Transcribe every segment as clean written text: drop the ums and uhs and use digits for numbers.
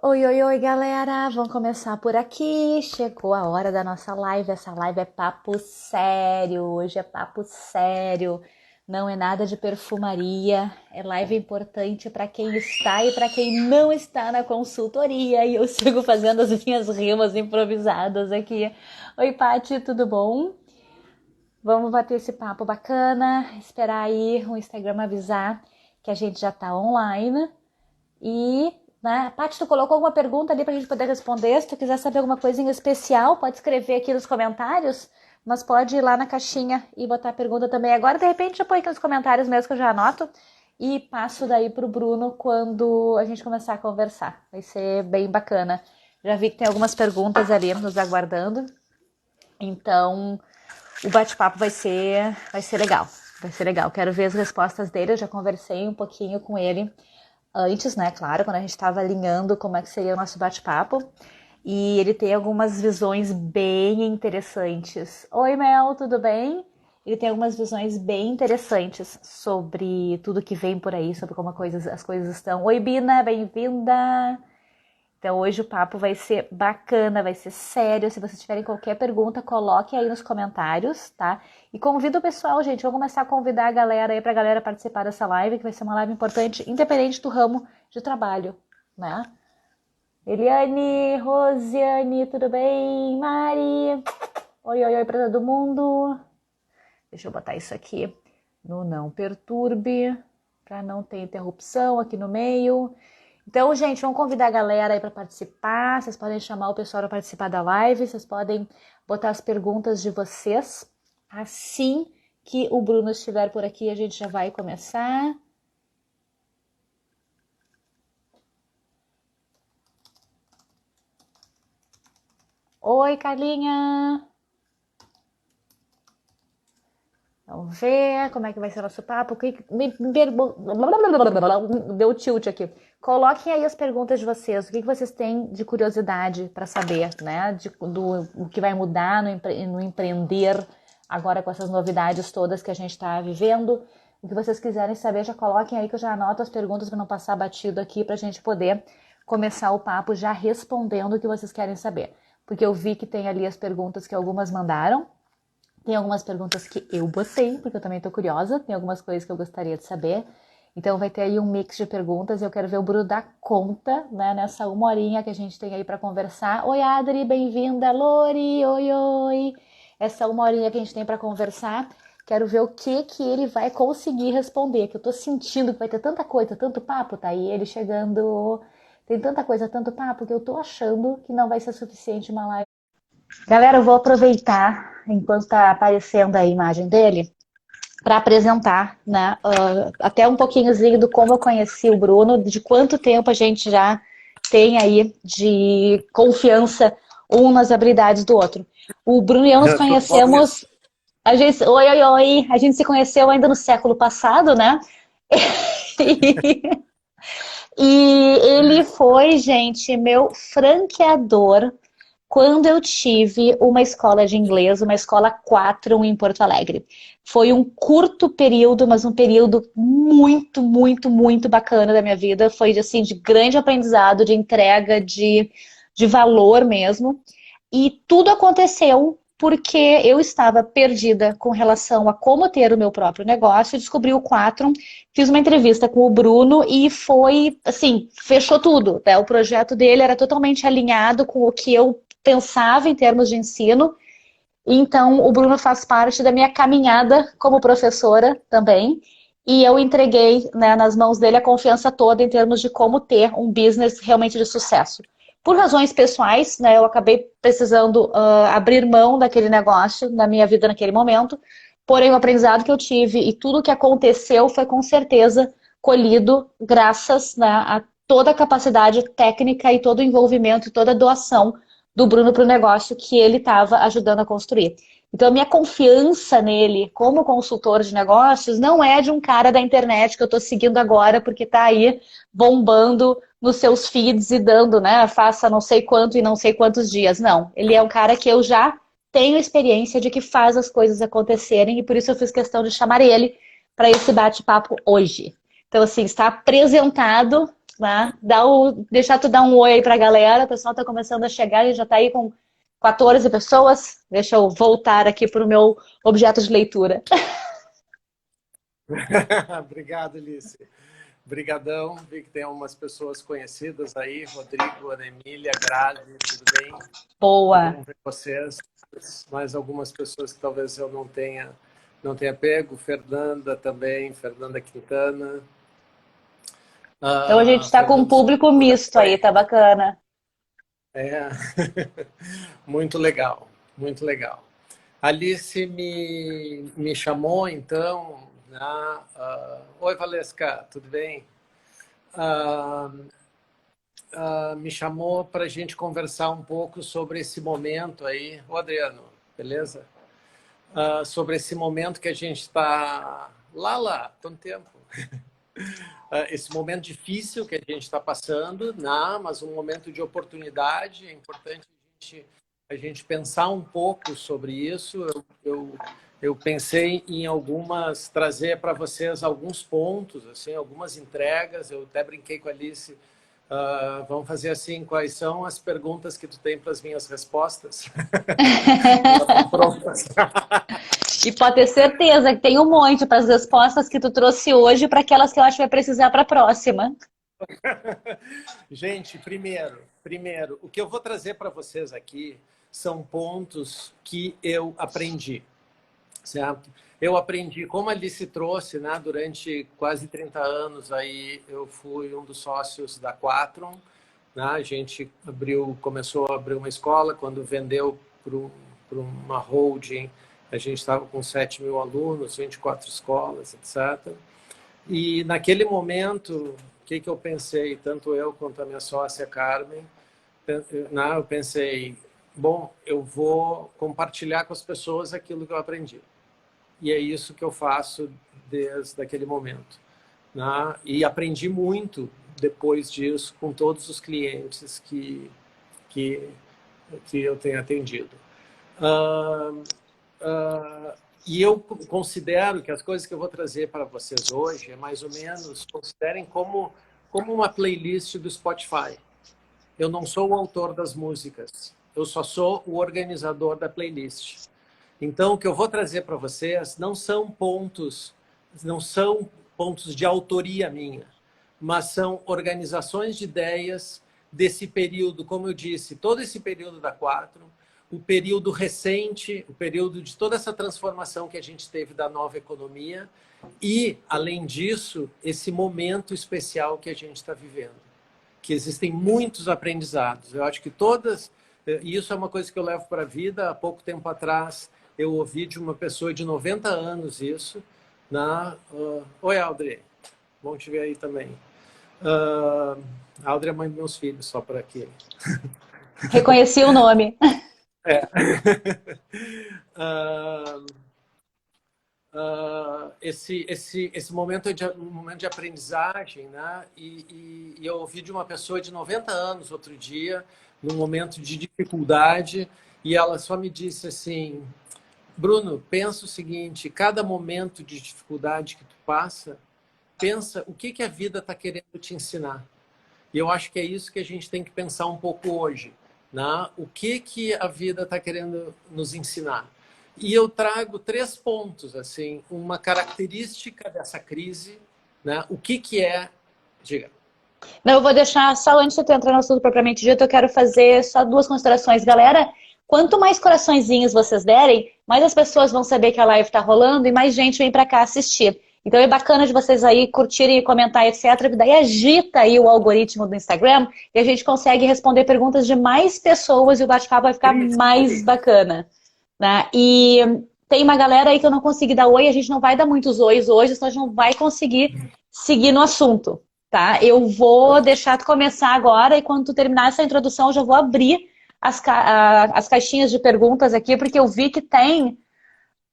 Oi, oi, oi, galera! Vamos começar por aqui. Chegou a hora da nossa live. Essa live é papo sério. Hoje é papo sério. Não é nada de perfumaria. É live importante para quem está e para quem não está na consultoria. E eu sigo fazendo as minhas rimas improvisadas aqui. Oi, Paty, tudo bom? Vamos bater esse papo bacana. Esperar aí o Instagram avisar que a gente já está online. E, né, Paty, tu colocou alguma pergunta ali pra gente poder responder? Se tu quiser saber alguma coisinha especial, pode escrever aqui nos comentários, mas pode ir lá na caixinha e botar a pergunta também. Agora, de repente, já põe aqui nos comentários mesmo que eu já anoto e passo daí pro Bruno quando a gente começar a conversar. Vai ser bem bacana. Já vi que tem algumas perguntas ali nos aguardando, então o bate-papo vai ser legal. Vai ser legal. Quero ver as respostas dele. Eu já conversei um pouquinho com ele antes, né? Claro, quando a gente estava alinhando como é que seria o nosso bate-papo. E ele tem algumas visões bem interessantes. Oi, Mel, tudo bem? Ele tem algumas visões bem interessantes sobre tudo que vem por aí, sobre como as coisas estão. Oi, Bina, bem-vinda! Então hoje o papo vai ser bacana, vai ser sério. Se vocês tiverem qualquer pergunta, coloque aí nos comentários, tá? E convido o pessoal, gente. Vou começar a convidar a galera aí pra galera participar dessa live, que vai ser uma live importante, independente do ramo de trabalho, né? Eliane, Rosiane, tudo bem? Mari, oi, oi, oi pra todo mundo. Deixa eu botar isso aqui no não perturbe, pra não ter interrupção aqui no meio. Então, gente, vamos convidar a galera aí para participar. Vocês podem chamar o pessoal para participar da live. Vocês podem botar as perguntas de vocês. Assim que o Bruno estiver por aqui, a gente já vai começar. Oi, Carlinha! Vamos ver como é que vai ser o nosso papo. Deu tilt aqui. Coloquem aí as perguntas de vocês. O que vocês têm de curiosidade para saber, né? O que vai mudar no empreender agora com essas novidades todas que a gente está vivendo. O que vocês quiserem saber, já coloquem aí que eu já anoto as perguntas para não passar batido aqui para a gente poder começar o papo já respondendo o que vocês querem saber. Porque eu vi que tem ali as perguntas que algumas mandaram. Tem algumas perguntas que eu botei, porque eu também tô curiosa. Tem algumas coisas que eu gostaria de saber. Então vai ter aí um mix de perguntas e eu quero ver o Bruno dar conta, né, nessa uma horinha que a gente tem aí para conversar. Oi, Adri, bem-vinda. Lori, oi, oi. Essa uma horinha que a gente tem para conversar. Quero ver o que ele vai conseguir responder, que eu tô sentindo que vai ter tanta coisa, tanto papo, tá aí ele chegando. Tem tanta coisa, tanto papo, que eu tô achando que não vai ser suficiente uma live. Galera, eu vou aproveitar, enquanto está aparecendo a imagem dele, para apresentar, né, até um pouquinhozinho do como eu conheci o Bruno, de quanto tempo a gente já tem aí de confiança um nas habilidades do outro. O Bruno e eu nos conhecemos, oi, oi, oi, a gente se conheceu ainda no século passado, né? E ele foi, gente, meu franqueador quando eu tive uma escola de inglês, uma escola 4 em Porto Alegre. Foi um curto período, mas um período muito, muito, muito bacana da minha vida. Foi assim, de grande aprendizado, de entrega, de valor mesmo. E tudo aconteceu porque eu estava perdida com relação a como ter o meu próprio negócio. Descobri o 4, fiz uma entrevista com o Bruno e foi, assim, fechou tudo, né? O projeto dele era totalmente alinhado com o que eu pensava em termos de ensino. Então, o Bruno faz parte da minha caminhada como professora também. E eu entreguei, né, nas mãos dele a confiança toda em termos de como ter um business realmente de sucesso. Por razões pessoais, né, eu acabei precisando abrir mão daquele negócio na minha vida naquele momento. Porém, o aprendizado que eu tive e tudo o que aconteceu foi com certeza colhido graças, né, a toda a capacidade técnica e todo o envolvimento e toda a doação do Bruno para o negócio que ele estava ajudando a construir. Então, a minha confiança nele como consultor de negócios não é de um cara da internet que eu estou seguindo agora porque está aí bombando nos seus feeds e dando, né, faça não sei quanto e não sei quantos dias. Não, ele é um cara que eu já tenho experiência de que faz as coisas acontecerem e por isso eu fiz questão de chamar ele para esse bate-papo hoje. Então, assim, está apresentado né? Deixar tu dar um oi aí pra galera. O pessoal tá começando a chegar, a gente já tá aí com 14 pessoas. Deixa eu voltar aqui pro meu objeto de leitura. Obrigado, Alice. Obrigadão. Vi que tem algumas pessoas conhecidas aí. Rodrigo, Ana Emília, Grazi, tudo bem? Que Boa. bom ver vocês. Mais algumas pessoas que talvez eu não tenha pego. Fernanda também, Fernanda Quintana. Então a gente tá com um Fernando público Souza. misto aí, tá bacana. É. Muito legal, muito legal. Alice me chamou, então, oi, Valesca, tudo bem? Ah, me chamou para a gente conversar um pouco sobre esse momento aí. Ô, Adriano, beleza? Sobre esse momento que a gente está tanto tempo. Esse momento difícil que a gente está passando, mas um momento de oportunidade. É importante a gente pensar um pouco sobre isso. Eu pensei em trazer para vocês alguns pontos, assim, algumas entregas. Eu até brinquei com a Alice. Vamos fazer assim, quais são as perguntas que tu tem para as minhas respostas? Já estão prontas. E pode ter certeza que tem um monte para as respostas que tu trouxe hoje para aquelas que eu acho que vai precisar para a próxima. Gente, primeiro, o que eu vou trazer para vocês aqui são pontos que eu aprendi, certo? Eu aprendi, como a Alice trouxe, né, durante quase 30 anos, aí eu fui um dos sócios da Quatron, né, a gente começou a abrir uma escola, quando vendeu para uma holding, a gente estava com 7 mil alunos, 24 escolas, etc. E naquele momento, o que eu pensei, tanto eu quanto a minha sócia Carmen, eu pensei, bom, eu vou compartilhar com as pessoas aquilo que eu aprendi. E é isso que eu faço desde aquele momento. E aprendi muito depois disso com todos os clientes que, que eu tenho atendido. E eu considero que as coisas que eu vou trazer para vocês hoje é mais ou menos, considerem como uma playlist do Spotify. Eu não sou o autor das músicas, eu só sou o organizador da playlist. Então, o que eu vou trazer para vocês não são pontos de autoria minha, mas são organizações de ideias desse período, como eu disse, todo esse período da Quatro, o período recente, o período de toda essa transformação que a gente teve da nova economia e, além disso, esse momento especial que a gente está vivendo, que existem muitos aprendizados. Eu acho que e isso é uma coisa que eu levo para a vida. Há pouco tempo atrás, eu ouvi de uma pessoa de 90 anos isso. Oi, Audrey. Bom te ver aí também. A Audrey é mãe dos meus filhos, só por aqui. Reconheci o nome. É. uh, esse momento é um momento de aprendizagem, né? E eu ouvi de uma pessoa de 90 anos outro dia, num momento de dificuldade, e ela só me disse assim: Bruno, pensa o seguinte, cada momento de dificuldade que tu passa, pensa o que a vida está querendo te ensinar. E eu acho que é isso que a gente tem que pensar um pouco hoje, né? O que a vida está querendo nos ensinar? E eu trago 3 pontos, assim, uma característica dessa crise, né? O que é... Diga. Não, eu vou deixar só antes de tu entrar no assunto propriamente dito, eu quero fazer só 2 considerações. Galera, quanto mais coraçõezinhos vocês derem, mais as pessoas vão saber que a live tá rolando e mais gente vem pra cá assistir. Então é bacana de vocês aí curtirem, comentar, etc. Daí agita aí o algoritmo do Instagram e a gente consegue responder perguntas de mais pessoas e o bate-papo vai ficar mais bacana, né? E tem uma galera aí que eu não consegui dar oi, a gente não vai dar muitos ois hoje, senão a gente não vai conseguir seguir no assunto. Tá? Eu vou deixar tu começar agora e quando tu terminar essa introdução eu já vou abrir as caixinhas de perguntas aqui, porque eu vi que tem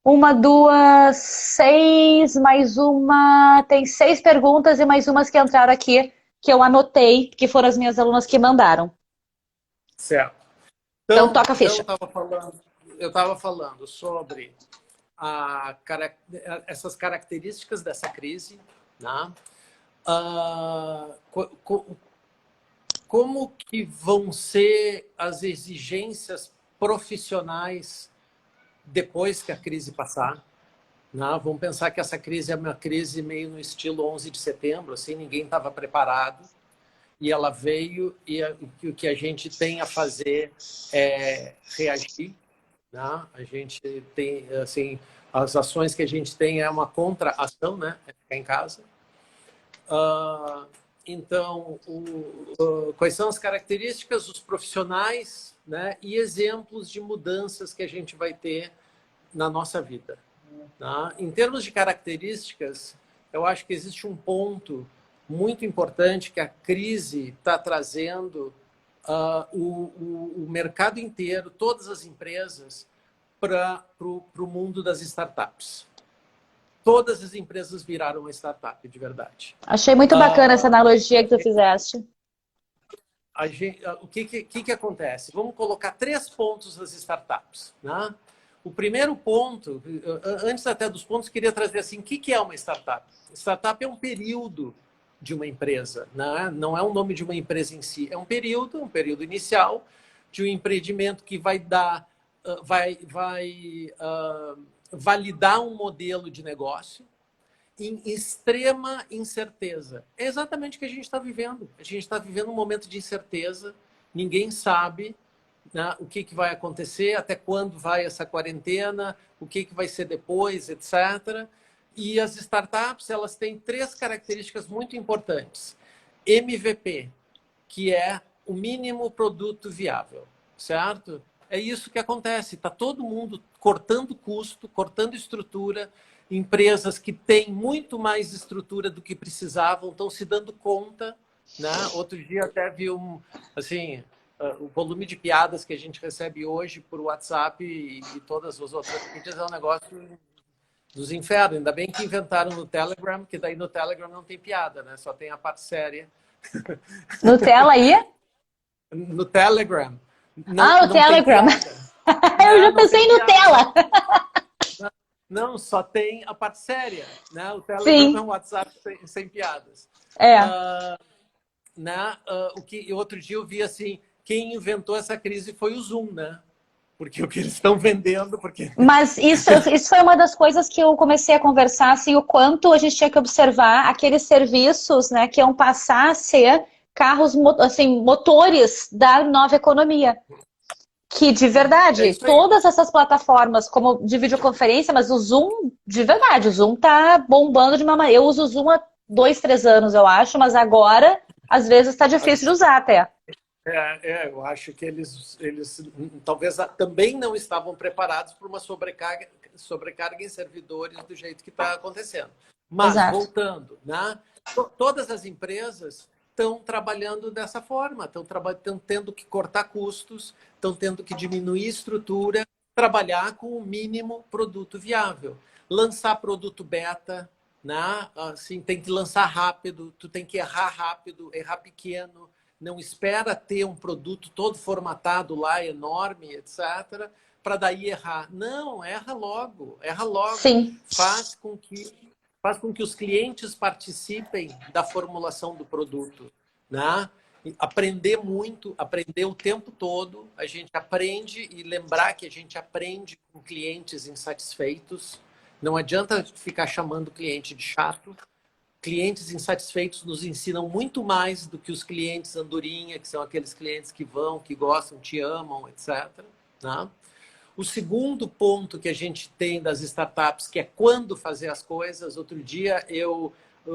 1, 2, 6, mais uma... Tem 6 perguntas e mais umas que entraram aqui, que eu anotei, que foram as minhas alunas que mandaram. Certo. Então toca a Então ficha. eu estava falando sobre essas características dessa crise, né? como que vão ser as exigências profissionais depois que a crise passar? Não, vamos pensar que essa crise é uma crise meio no estilo 11 de setembro, assim, ninguém estava preparado, e ela veio, e o que a gente tem a fazer é reagir. Né? A gente tem, assim, as ações que a gente tem é uma contra-ação, né? É ficar em casa. Então, quais são as características dos profissionais, né? E exemplos de mudanças que a gente vai ter na nossa vida. Tá? Em termos de características, eu acho que existe um ponto muito importante que a crise está trazendo o mercado inteiro, todas as empresas, para o mundo das startups. Todas as empresas viraram uma startup, de verdade. Achei muito bacana essa analogia que tu fizeste. O que acontece? Vamos colocar 3 pontos das startups. Né? O primeiro ponto, antes até dos pontos, queria trazer assim, o que é uma startup? Startup é um período de uma empresa, né? Não é o nome de uma empresa em si, é um período inicial de um empreendimento que vai dar, validar um modelo de negócio em extrema incerteza. É exatamente o que a gente está vivendo. A gente está vivendo um momento de incerteza, ninguém sabe, né, o que vai acontecer, até quando vai essa quarentena, o que vai ser depois, etc. E as startups, elas têm 3 características muito importantes. MVP, que é o mínimo produto viável, certo? É isso que acontece. Está todo mundo cortando custo, cortando estrutura. Empresas que têm muito mais estrutura do que precisavam estão se dando conta. Né? Outro dia até vi assim, o volume de piadas que a gente recebe hoje por WhatsApp e todas as outras mídias é um negócio dos infernos. Ainda bem que inventaram no Telegram, que daí no Telegram não tem piada, né? Só tem a parte séria. Nutella aí? No Telegram. No Telegram. Eu já pensei em Nutella. Não, só tem a parte séria. Né? O Telegram Sim. é um WhatsApp sem piadas. Outro dia eu vi assim, quem inventou essa crise foi o Zoom, né? Porque o que eles estão vendendo... Mas isso foi uma das coisas que eu comecei a conversar, assim, o quanto a gente tinha que observar aqueles serviços, né, que iam passar a ser carros, assim, motores da nova economia. Que, de verdade, todas essas plataformas, como de videoconferência, mas o Zoom, de verdade, o Zoom tá bombando de uma maneira. Eu uso o Zoom há 2, 3 anos, eu acho, mas agora, às vezes, tá difícil de usar até. Eu acho que eles talvez também não estavam preparados para uma sobrecarga em servidores do jeito que está acontecendo. Mas, voltando, né? Todas as empresas estão trabalhando dessa forma, estão tendo que cortar custos, estão tendo que diminuir estrutura, trabalhar com o mínimo produto viável. Lançar produto beta, né? Assim, tem que lançar rápido, tu tem que errar rápido, errar pequeno, não espera ter um produto todo formatado lá, enorme, etc., para daí errar. Não, erra logo, erra logo. Sim. Faz com que os clientes participem da formulação do produto. Né? Aprender muito, aprender o tempo todo. A gente aprende e lembrar que a gente aprende com clientes insatisfeitos. Não adianta ficar chamando o cliente de chato. Clientes insatisfeitos nos ensinam muito mais do que os clientes andorinha, que são aqueles clientes que vão, que gostam, te amam, etc. Né? O segundo ponto que a gente tem das startups, que é quando fazer as coisas. Outro dia eu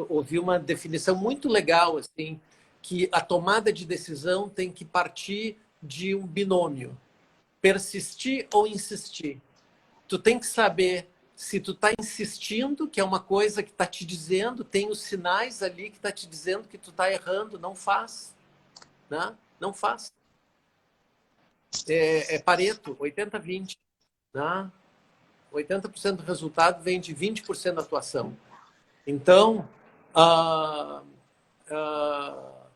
ouvi uma definição muito legal, assim, que a tomada de decisão tem que partir de um binômio. Persistir ou insistir. Tu tem que saber se tu está insistindo, que é uma coisa que está te dizendo, tem os sinais ali que está te dizendo que tu está errando, não faz. Né? Não faz. Pareto, 80-20. Né? 80% do resultado vem de 20% da atuação. Então,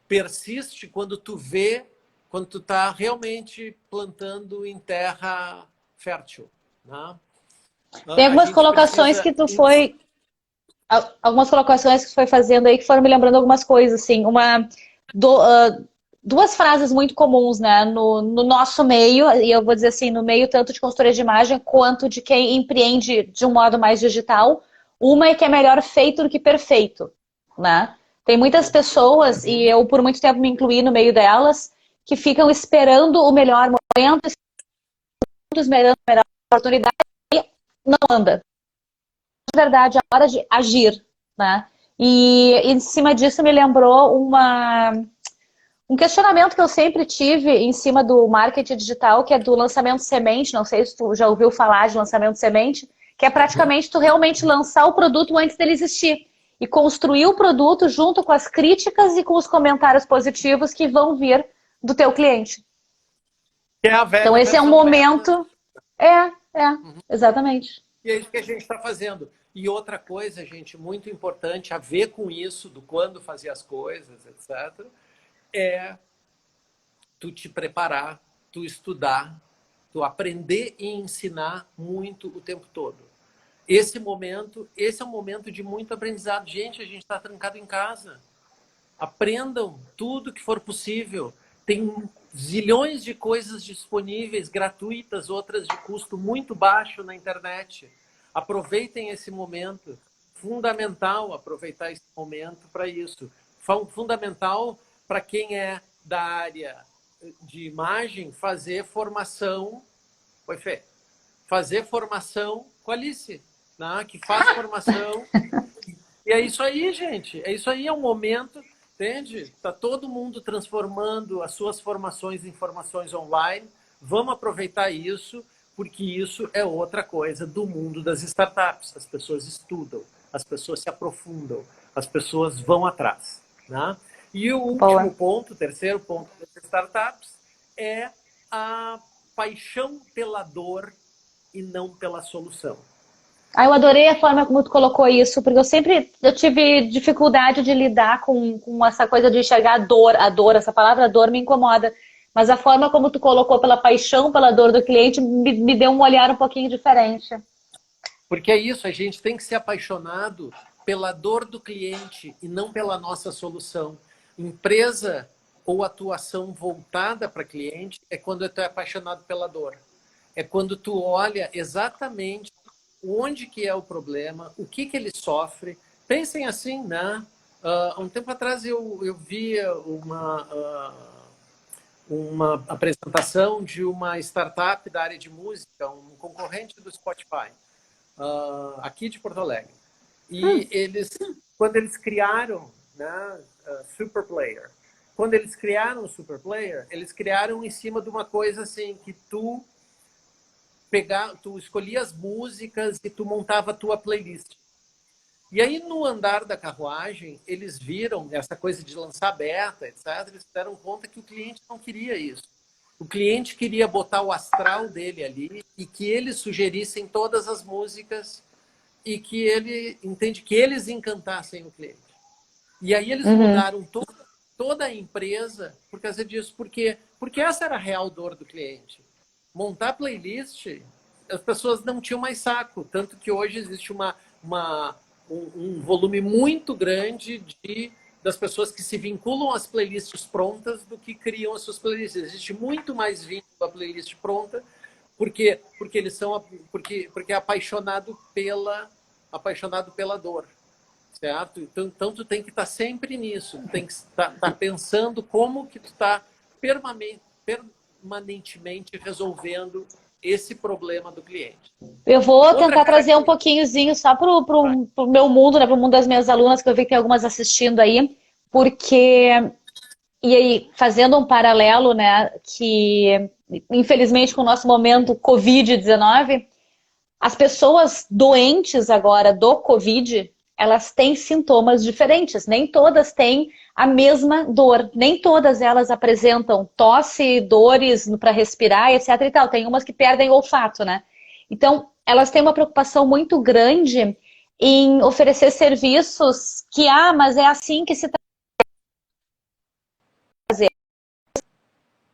persiste quando tu vê, quando tu está realmente plantando em terra fértil. Né? Tem algumas colocações que tu foi... algumas colocações que você foi fazendo aí que foram me lembrando algumas coisas, assim. Duas frases muito comuns, né, no nosso meio, e eu vou dizer assim, no meio tanto de consultoria de imagem quanto de quem empreende de um modo mais digital. Uma é que é melhor feito do que perfeito, né? Tem muitas pessoas, e Uhum. eu por muito tempo me incluí no meio delas, que ficam esperando o melhor momento, esperando a melhor oportunidade, e não anda. Na verdade, é a hora de agir, né? E em cima disso me lembrou um questionamento que eu sempre tive em cima do marketing digital, que é do lançamento semente. Não sei se tu já ouviu falar de lançamento semente, que é praticamente tu realmente lançar o produto antes dele existir e construir o produto junto com as críticas e com os comentários positivos que vão vir do teu cliente. Que é a Então velha esse é um versão beta. momento. É, Uhum. exatamente. E é isso que a gente está fazendo. E outra coisa, gente, muito importante a ver com isso, do quando fazer as coisas, etc., é tu te preparar, tu estudar, tu aprender e ensinar muito o tempo todo. Esse é um momento de muito aprendizado. Gente, a gente está trancado em casa. Aprendam tudo que for possível. Tem zilhões de coisas disponíveis, gratuitas, outras de custo muito baixo na internet. Aproveitem esse momento. Fundamental aproveitar esse momento para isso. Fundamental para quem é da área de imagem fazer formação. Oi, Fê. Fazer formação com a Alice, né? Que faz formação. E é isso aí, gente. É isso aí, é um momento, entende? Está todo mundo transformando as suas formações em formações online. Vamos aproveitar isso, porque isso é outra coisa do mundo das startups. As pessoas estudam, as pessoas se aprofundam, as pessoas vão atrás. Né? E o último Boa. ponto, o terceiro ponto das startups, é a paixão pela dor e não pela solução. Ah, eu adorei a forma como tu colocou isso, porque eu tive dificuldade de lidar com essa coisa de enxergar a dor, essa palavra dor me incomoda. Mas a forma como tu colocou pela paixão, pela dor do cliente, me deu um olhar um pouquinho diferente. Porque é isso, a gente tem que ser apaixonado pela dor do cliente e não pela nossa solução. Empresa ou atuação voltada para cliente é quando tu é apaixonado pela dor. É quando tu olha exatamente onde que é o problema, o que que ele sofre. Pensem assim, né? Um tempo atrás eu via uma apresentação de uma startup da área de música, um concorrente do Spotify, aqui de Porto Alegre. E eles, quando eles criaram, né, Super Player, quando eles criaram o Super Player, eles criaram em cima de uma coisa assim, que tu escolhia as músicas e tu montava a tua playlist. E aí, no andar da carruagem, eles viram essa coisa de lançar beta, etc. Eles se deram conta que o cliente não queria isso. O cliente queria botar o astral dele ali e que eles sugerissem todas as músicas e que ele entende que eles encantassem o cliente. E aí eles Uhum. mudaram toda a empresa por causa disso. Por quê? Porque essa era a real dor do cliente. Montar playlist, as pessoas não tinham mais saco. Tanto que hoje existe um volume muito grande das pessoas que se vinculam às playlists prontas do que criam as suas playlists. Existe muito mais vínculo à playlist pronta porque eles são porque é apaixonado pela dor, certo? Então tu tem que estar sempre nisso, tu tem que estar pensando como que tu está permanentemente resolvendo esse problema do cliente. Eu vou Outra tentar trazer um característica. pouquinhozinho só Vai. pro meu mundo, né, pro mundo das minhas alunas, que eu vi que tem algumas assistindo aí, porque e aí, fazendo um paralelo, né, que infelizmente com o nosso momento Covid-19, as pessoas doentes agora do Covid, elas têm sintomas diferentes. Nem todas têm a mesma dor. Nem todas elas apresentam tosse, dores para respirar, etc. e tal. Tem umas que perdem olfato, né? Então, elas têm uma preocupação muito grande em oferecer serviços que, mas é assim que se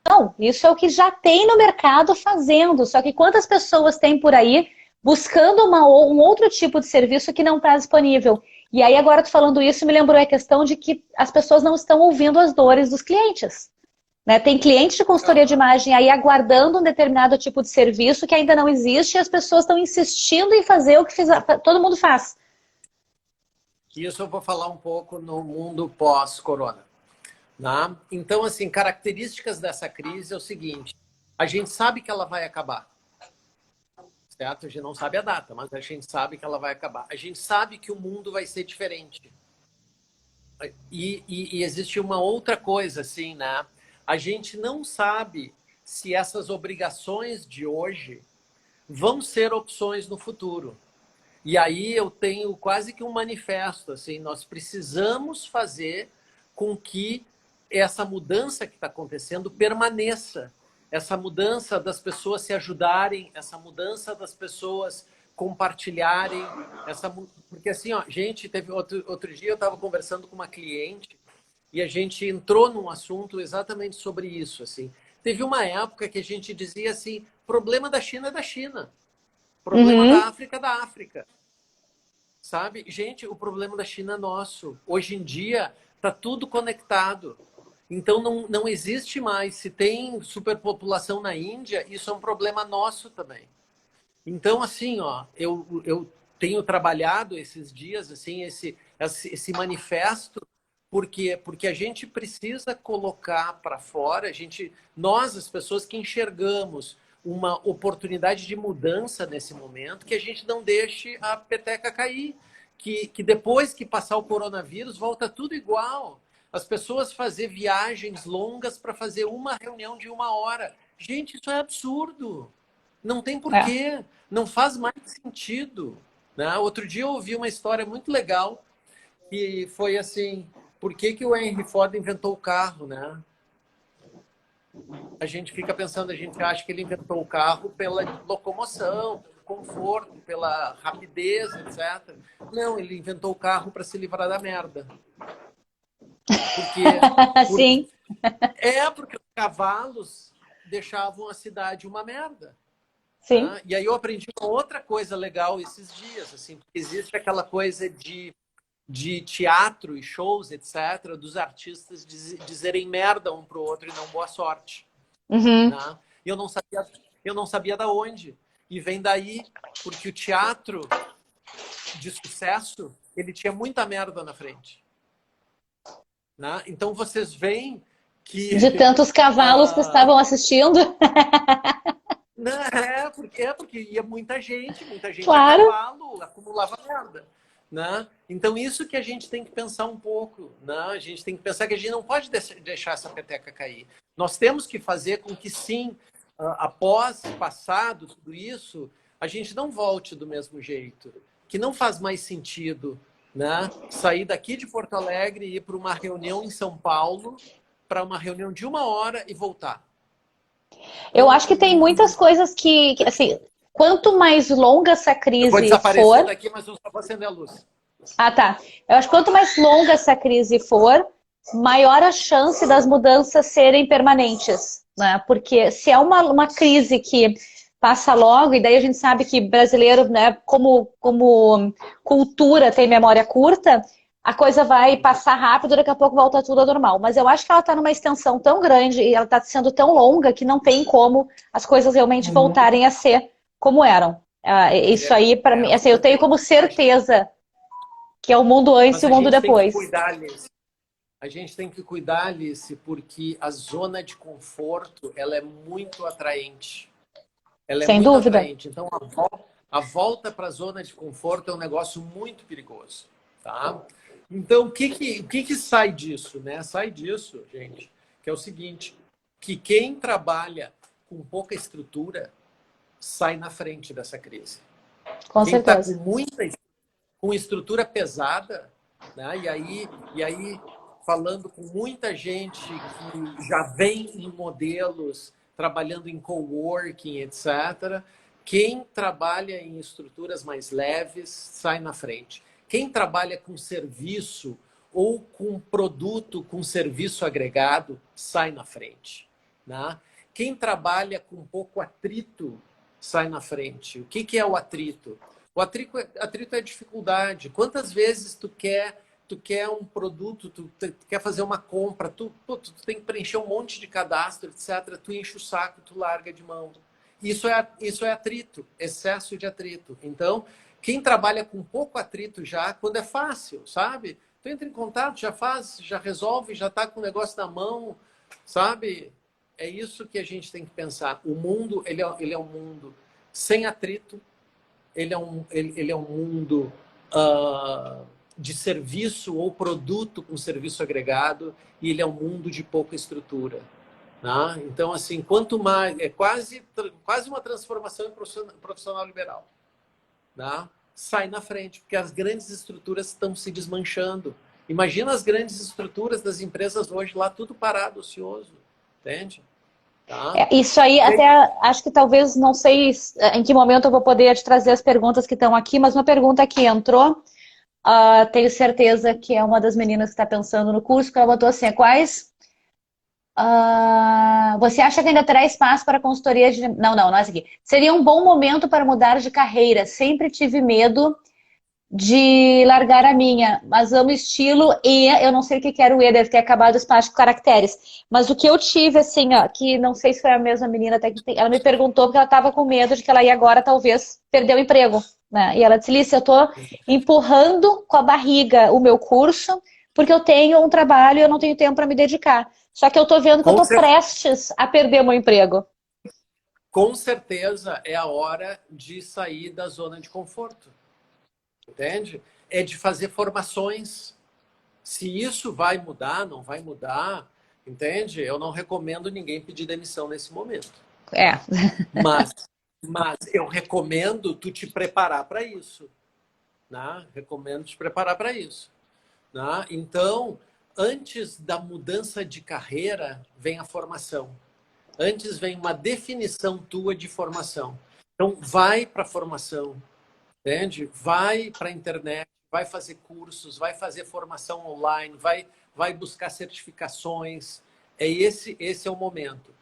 não, isso é o que já tem no mercado fazendo. Só que quantas pessoas tem por aí buscando um outro tipo de serviço que não está disponível? E aí agora tu falando isso me lembrou a questão de que as pessoas não estão ouvindo as dores dos clientes. Né? Tem cliente de consultoria de imagem aí aguardando um determinado tipo de serviço que ainda não existe e as pessoas estão insistindo em fazer o que todo mundo faz. Isso eu vou falar um pouco no mundo pós-corona. Né? Então, assim, características dessa crise é o seguinte: a gente sabe que ela vai acabar, certo? A gente não sabe a data, mas a gente sabe que ela vai acabar. A gente sabe que o mundo vai ser diferente. E existe uma outra coisa, assim, né? A gente não sabe se essas obrigações de hoje vão ser opções no futuro. E aí eu tenho quase que um manifesto, assim, nós precisamos fazer com que essa mudança que está acontecendo permaneça. Essa mudança das pessoas se ajudarem, essa mudança das pessoas compartilharem, porque assim, ó, gente, teve outro dia eu estava conversando com uma cliente e a gente entrou num assunto exatamente sobre isso, assim. Teve uma época que a gente dizia assim, problema da China é da China, problema Uhum. da África é da África. Sabe? Gente, o problema da China é nosso. Hoje em dia, está tudo conectado. Então, não existe mais. Se tem superpopulação na Índia, isso é um problema nosso também. Então, assim, ó, eu tenho trabalhado esses dias, assim, esse manifesto, porque a gente precisa colocar para fora, nós, as pessoas que enxergamos uma oportunidade de mudança nesse momento, que a gente não deixe a peteca cair, que depois que passar o coronavírus, volta tudo igual. As pessoas fazer viagens longas para fazer uma reunião de 1 hora. Gente, isso é absurdo. Não tem É. porquê. Não faz mais sentido. Né? Outro dia eu ouvi uma história muito legal que foi assim, por que que o Henry Ford inventou o carro, né? A gente fica pensando, a gente acha que ele inventou o carro pela locomoção, pelo conforto, pela rapidez, etc. Não, ele inventou o carro para se livrar da merda. Porque, porque Sim, porque os cavalos deixavam a cidade uma merda. sim. E aí eu aprendi uma outra coisa legal esses dias, assim, porque existe aquela coisa de teatro e shows, etc., dos artistas dizerem merda um pro outro e não boa sorte. Uhum. Né? E eu não sabia da onde. E vem daí, porque o teatro de sucesso, ele tinha muita merda na frente. Né? Então vocês veem que De tantos cavalos que estavam assistindo. não, porque ia muita gente a Claro. cavalo, acumulava merda. Né? Então, isso que a gente tem que pensar um pouco. Né? A gente tem que pensar que a gente não pode deixar essa peteca cair. Nós temos que fazer com que, sim, após passado tudo isso, a gente não volte do mesmo jeito. Que não faz mais sentido, né? Sair daqui de Porto Alegre e ir para uma reunião em São Paulo, para uma reunião de 1 hora e voltar. Eu Não, acho que tem muitas coisas assim, quanto mais longa essa eu vou crise desaparecer for. daqui, mas eu só vou acender a luz. Ah, tá. Eu acho que quanto mais longa essa crise for, maior a chance das mudanças serem permanentes, né? Porque se é uma crise que passa logo, e daí a gente sabe que brasileiro, né, como cultura tem memória curta, a coisa vai passar rápido, daqui a pouco volta tudo ao normal. Mas eu acho que ela está numa extensão tão grande e ela está sendo tão longa que não tem como as coisas realmente voltarem a ser como eram. Isso aí, para mim, assim, eu tenho como certeza que é o mundo antes e Mas o a mundo gente tem que depois. cuidar, Alice. A gente tem que cuidar, Alice, porque a zona de conforto, ela é muito atraente. Ela é Sem muito dúvida. atraente. Então, a volta para a zona de conforto é um negócio muito perigoso. Tá? Então, o que sai disso? Né? Sai disso, gente, que é o seguinte, que quem trabalha com pouca estrutura sai na frente dessa crise. Com Quem está certeza. com estrutura pesada, né? E aí falando com muita gente que já vem em modelos, trabalhando em coworking, etc. Quem trabalha em estruturas mais leves sai na frente. Quem trabalha com serviço ou com produto com serviço agregado sai na frente. Né? Quem trabalha com pouco atrito sai na frente. O que é o atrito? Atrito é dificuldade. Quantas vezes tu quer um produto, tu quer fazer uma compra, tu tem que preencher um monte de cadastro, etc. Tu enche o saco, tu larga de mão. Isso é atrito, excesso de atrito. Então, quem trabalha com pouco atrito já, quando é fácil, sabe? Tu entra em contato, já faz, já resolve, já está com o negócio na mão, sabe? É isso que a gente tem que pensar. O mundo, ele é um mundo sem atrito, ele é um mundo de serviço ou produto com serviço agregado, e ele é um mundo de pouca estrutura. Né? Então, assim, quanto mais... É quase uma transformação em profissional liberal. Né? Sai na frente, porque as grandes estruturas estão se desmanchando. Imagina as grandes estruturas das empresas hoje lá, tudo parado, ocioso. Entende? Tá? Isso aí, até acho que talvez, não sei em que momento eu vou poder te trazer as perguntas que estão aqui, mas uma pergunta que entrou, tenho certeza que é uma das meninas que está pensando no curso, que ela botou assim, você acha que ainda terá espaço para consultoria de... Não é essa aqui. Seria um bom momento para mudar de carreira. Sempre tive medo de largar a minha, mas amo estilo e eu não sei o que era o E, deve ter acabado os plásticos caracteres. Mas o que eu tive, assim, ó, que não sei se foi a mesma menina, até que ela me perguntou porque ela estava com medo de que ela ia agora, talvez, perder o emprego. Né? E ela disse, Lícia, eu estou empurrando com a barriga o meu curso porque eu tenho um trabalho e eu não tenho tempo para me dedicar. Só que eu estou vendo que eu estou prestes a perder o meu emprego. Com certeza é a hora de sair da zona de conforto. Entende? É de fazer formações. Se isso vai mudar, não vai mudar, entende? Eu não recomendo ninguém pedir demissão nesse momento. É. Mas eu recomendo tu te preparar para isso. Né? Recomendo te preparar para isso. Né? Então, antes da mudança de carreira, vem a formação. Antes vem uma definição tua de formação. Então, vai para a formação. Entende? Vai para a internet, vai fazer cursos, vai fazer formação online, vai buscar certificações. Esse é o momento.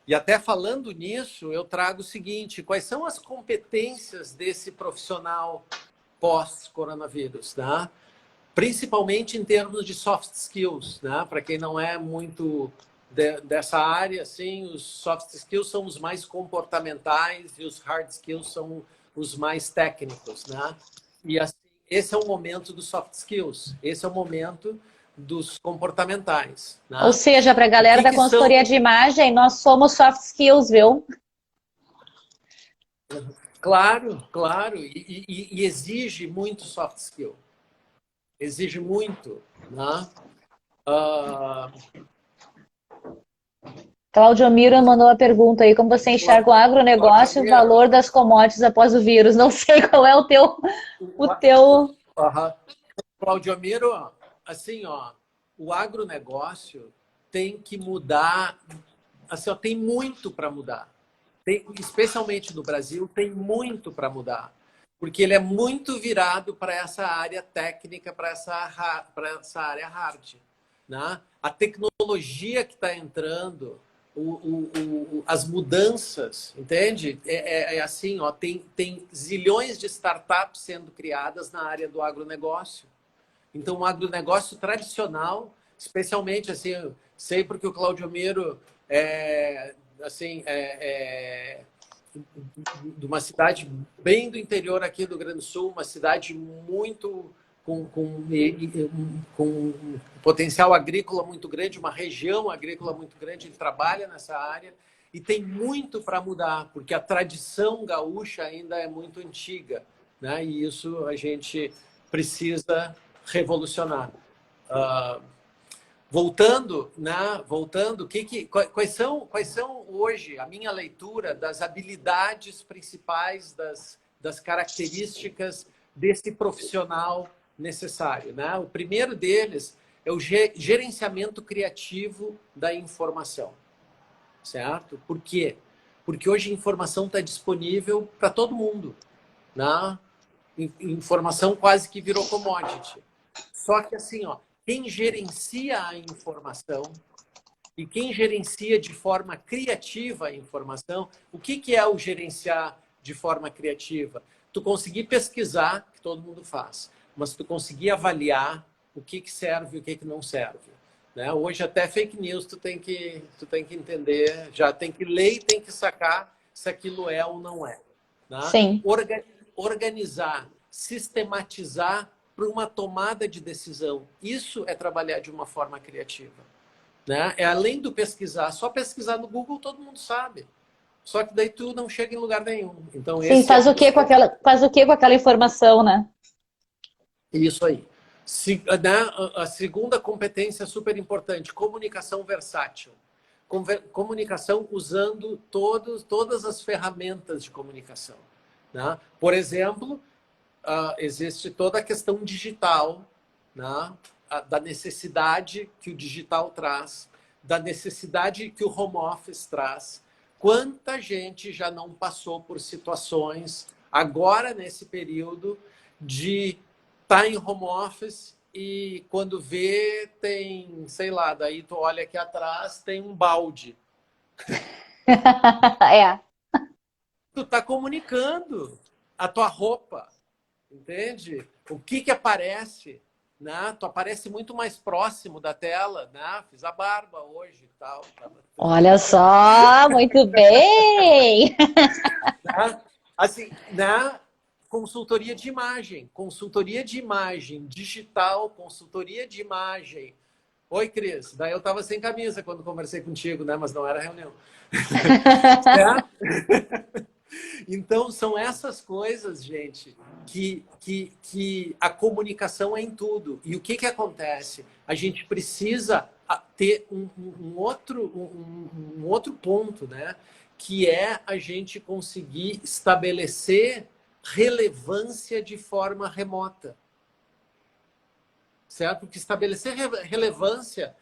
E até falando nisso, eu trago o seguinte, quais são as competências desse profissional pós-coronavírus, né? Principalmente em termos de soft skills, né? Para quem não é muito dessa área, assim, os soft skills são os mais comportamentais e os hard skills são os mais técnicos, né? E assim, esse é o momento dos soft skills, esse é o momento dos comportamentais. Né? Ou seja, para a galera da consultoria de imagem, nós somos soft skills, viu? Claro, claro, e exige muito soft skill. Exige muito, né? Claudio Miro mandou uma pergunta aí, como você enxerga o agronegócio e o valor das commodities após o vírus? Não sei qual é o teu... Claudio Miro, assim, ó, o agronegócio tem que mudar, assim, ó, tem muito para mudar. Especialmente no Brasil, tem muito para mudar. Porque ele é muito virado para essa área técnica, para essa área hard. Né? A tecnologia que está entrando, as mudanças, entende? É assim, ó, tem zilhões de startups sendo criadas na área do agronegócio. Então, o agronegócio tradicional, especialmente, assim, eu sei porque o Claudio Miro de uma cidade bem do interior aqui do Rio Grande do Sul, uma cidade muito com um potencial agrícola muito grande, uma região agrícola muito grande, ele trabalha nessa área e tem muito para mudar, porque a tradição gaúcha ainda é muito antiga, né? E isso a gente precisa revolucionar. Voltando, né? Voltando, quais são hoje a minha leitura das habilidades principais, das características desse profissional necessário, né? O primeiro deles é o gerenciamento criativo da informação, certo? Por quê? Porque hoje a informação está disponível para todo mundo, né? Informação quase que virou commodity. Só que assim, ó, quem gerencia a informação e quem gerencia de forma criativa a informação, o que é o gerenciar de forma criativa? tu conseguir pesquisar, que todo mundo faz, mas tu conseguir avaliar o que serve e o que não serve. Né? Hoje até fake news tu tem que entender, já tem que ler e tem que sacar se aquilo é ou não é. Né? Sim. Organizar, sistematizar para uma tomada de decisão. Isso é trabalhar de uma forma criativa. Né? É além do pesquisar. Só pesquisar no Google todo mundo sabe. Só que daí tu não chega em lugar nenhum. Então Sim, esse é faz um o dos que com pontos. aquela informação, né? Isso aí. Né, a segunda competência super importante, comunicação versátil. Comunicação usando todas as ferramentas de comunicação. Né? Por exemplo, existe toda a questão digital, né? Da necessidade que o digital traz, da necessidade que o home office traz. Quanta gente já não passou por situações, agora nesse período, de estar em home office e quando vê tem, sei lá, daí tu olha aqui atrás, tem um balde. É. Tu está comunicando a tua roupa, entende? O que aparece, né? Tu aparece muito mais próximo da tela, né? Fiz a barba hoje e tal. Olha só, muito bem. Né? Assim, né? Consultoria de imagem digital, consultoria de imagem. Oi, Cris. Daí eu estava sem camisa quando conversei contigo, né? Mas não era reunião. Então, são essas coisas, gente, que a comunicação é em tudo. E o que acontece? A gente precisa ter um outro ponto, né? Que é a gente conseguir estabelecer relevância de forma remota. Certo? Porque estabelecer relevância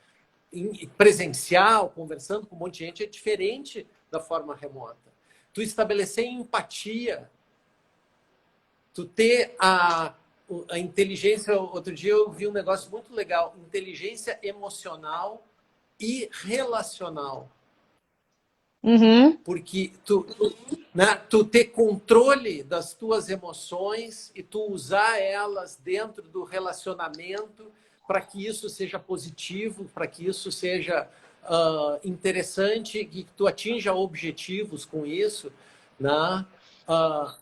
presencial, conversando com um monte de gente, é diferente da forma remota. Tu estabelecer empatia, tu ter a inteligência. Outro dia eu vi um negócio muito legal, inteligência emocional e relacional. Uhum. Porque tu ter controle das tuas emoções e tu usar elas dentro do relacionamento para que isso seja positivo, para que isso seja interessante, que tu atinja objetivos com isso, né? Uh,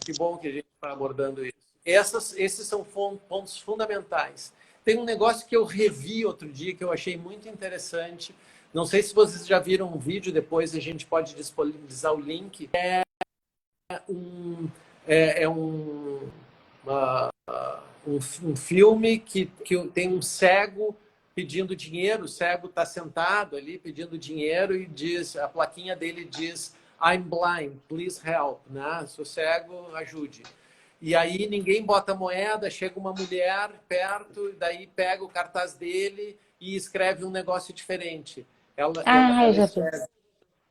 que bom que a gente está abordando isso. Esses são pontos fundamentais. Tem um negócio que eu revi outro dia que eu achei muito interessante. Não sei se vocês já viram um vídeo, depois a gente pode disponibilizar o link. É um filme que tem um cego pedindo dinheiro, o cego está sentado ali pedindo dinheiro e diz, a plaquinha dele diz I'm blind, please help, né? Sou cego, ajude. E aí ninguém bota moeda, chega uma mulher perto, daí pega o cartaz dele e escreve um negócio diferente. Ah, eu já vi.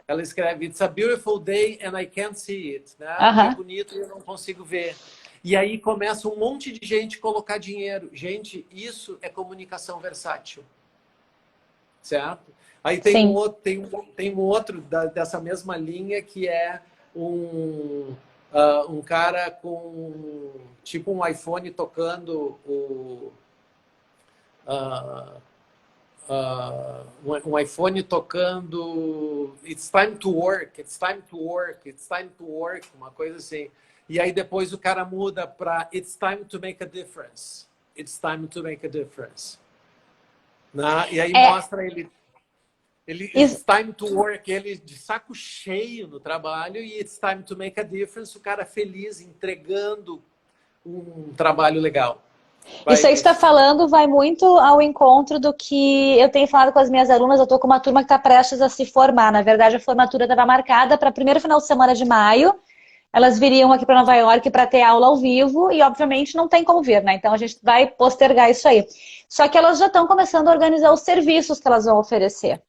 Ela escreve It's a beautiful day and I can't see it. Né? Um dia Aham. bonito e eu não consigo ver. E aí começa um monte de gente colocar dinheiro. Gente, isso é comunicação versátil. Certo? Aí Sim. tem um outro dessa mesma linha que é um cara com tipo um iPhone tocando um iPhone tocando It's time to work, it's time to work, it's time to work, uma coisa assim. E aí depois o cara muda para It's time to make a difference. It's time to make a difference. Né? E aí É, mostra ele isso, It's time to work, ele de saco cheio no trabalho e It's time to make a difference, o cara feliz, entregando um trabalho legal. isso Vai, aí que você está Cris. falando vai muito ao encontro do que eu tenho falado com as minhas alunas. Eu estou com uma turma que está prestes a se formar. Na verdade, a formatura estava marcada para o primeiro final de semana de maio. Elas viriam aqui para Nova York para ter aula ao vivo e, obviamente, não tem como vir, né? Então a gente vai postergar isso aí. Só que elas já estão começando a organizar os serviços que elas vão oferecer.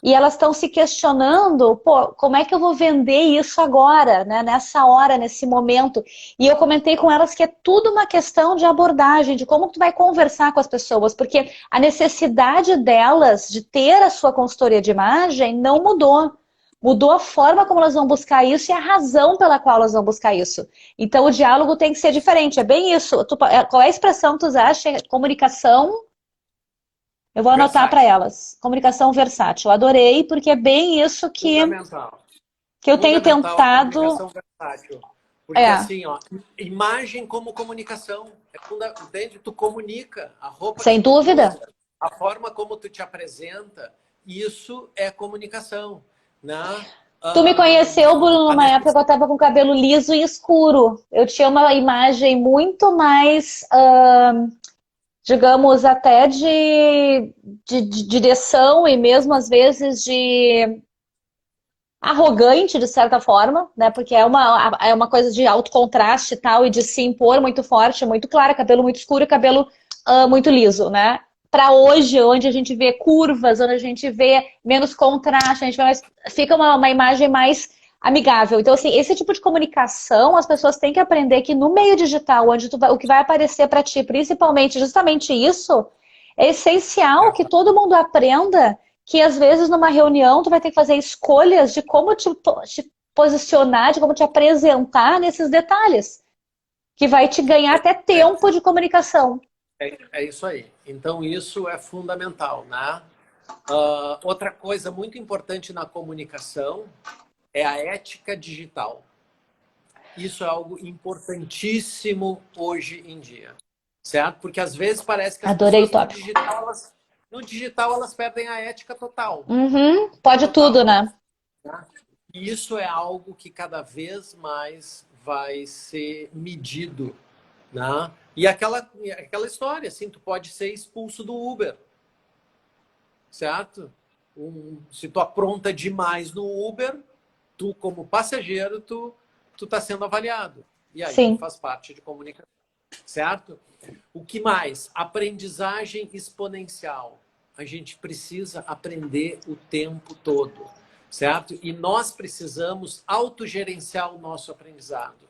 E elas estão se questionando, pô, como é que eu vou vender isso agora, né? Nessa hora, nesse momento. E eu comentei com elas que é tudo uma questão de abordagem, de como tu vai conversar com as pessoas, porque a necessidade delas de ter a sua consultoria de imagem não mudou. mudou a forma como elas vão buscar isso e a razão pela qual elas vão buscar isso. Então o diálogo tem que ser diferente. É bem isso. Qual é a expressão que tu usaste? Comunicação. Eu vou anotar para Versátil. elas. Comunicação versátil. Adorei, porque é bem isso Fundamental. que eu tenho Fundamental a tentado. comunicação versátil. Porque É, assim, ó, imagem como comunicação. Entende? Tu comunica a roupa que sem tu dúvida. usa, a forma como tu te apresenta, isso é comunicação, né? Tu me Ah, conheceu, Bruno, a numa época que eu estava com cabelo liso e escuro. Eu tinha uma imagem muito mais, digamos, até de direção e mesmo às vezes de arrogante, de certa forma, né? Porque é uma coisa de alto contraste e tal, e de se impor muito forte, muito clara, cabelo muito escuro e cabelo muito liso, né? Para hoje, onde a gente vê curvas, onde a gente vê menos contraste, a gente vê mais, fica uma imagem mais amigável. Então, assim, esse tipo de comunicação, as pessoas têm que aprender que no meio digital, onde o que vai aparecer para ti, principalmente justamente isso, é essencial que todo mundo aprenda que às vezes numa reunião tu vai ter que fazer escolhas de como te posicionar, de como te apresentar nesses detalhes, que vai te ganhar até é, tempo de comunicação. é isso aí. Então, isso é fundamental, né? Outra coisa muito importante na comunicação é a ética digital. Isso é algo importantíssimo hoje em dia, certo? Porque às vezes parece que as Adorei o pessoas tópico. no digital elas perdem a ética total, Uhum, pode tudo, total. né? Tá? E isso é algo que cada vez mais vai ser medido, né? E aquela história, assim, tu pode ser expulso do Uber, certo? Se tu apronta demais no Uber, tu como passageiro, tu tá sendo avaliado. E aí Sim. faz parte de comunicação, certo? O que mais? Aprendizagem exponencial. A gente precisa aprender o tempo todo, certo? E nós precisamos autogerenciar o nosso aprendizado.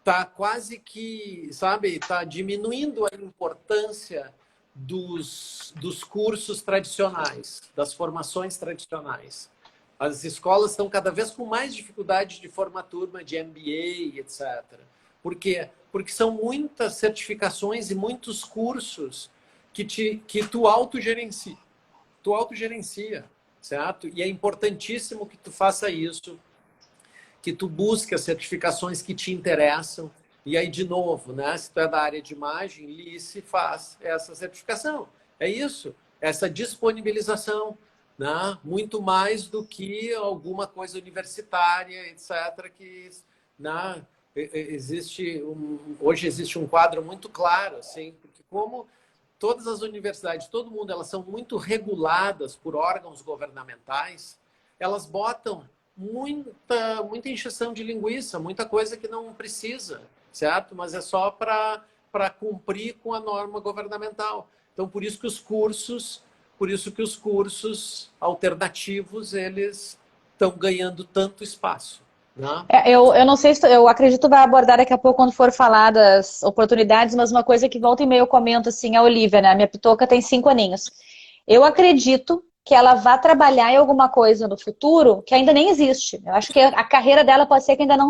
Tá quase que, sabe, tá diminuindo a importância dos cursos tradicionais, das formações tradicionais. As escolas estão cada vez com mais dificuldade de formar turma de MBA, etc. Por quê? Porque são muitas certificações e muitos cursos que tu autogerencia, certo? E é importantíssimo que tu faça isso, que tu busque as certificações que te interessam. E aí, de novo, né? Se tu é da área de imagem, Lice faz essa certificação. É isso, essa disponibilização, né? Muito mais do que alguma coisa universitária, etc. Que, né? Hoje existe um quadro muito claro, assim, porque como todas as universidades, todo mundo, elas são muito reguladas por órgãos governamentais, elas botam muita encheção de linguiça, muita coisa que não precisa, certo? Mas é só para cumprir com a norma governamental. Então, por isso que os cursos alternativos, eles estão ganhando tanto espaço, né? Eu não sei se eu acredito que vai abordar daqui a pouco quando for falar das oportunidades, mas uma coisa que volta e meia eu comento assim, a Olivia, né? Minha pitoca tem 5 aninhos. Eu acredito que ela vá trabalhar em alguma coisa no futuro que ainda nem existe. Eu acho que a carreira dela pode ser que ainda não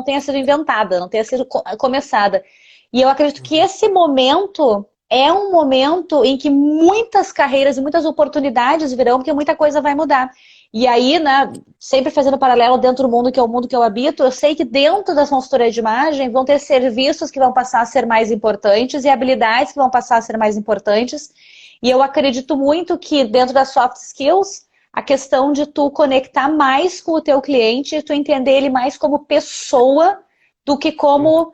tenha sido inventada, não tenha sido começada. E eu acredito que esse momento é um momento em que muitas carreiras e muitas oportunidades virão, porque muita coisa vai mudar. E aí, né, sempre fazendo paralelo dentro do mundo que é o mundo que eu habito, eu sei que dentro das consultorias de imagem vão ter serviços que vão passar a ser mais importantes e habilidades que vão passar a ser mais importantes. E eu acredito muito que dentro das soft skills, a questão de tu conectar mais com o teu cliente, tu entender ele mais como pessoa do que como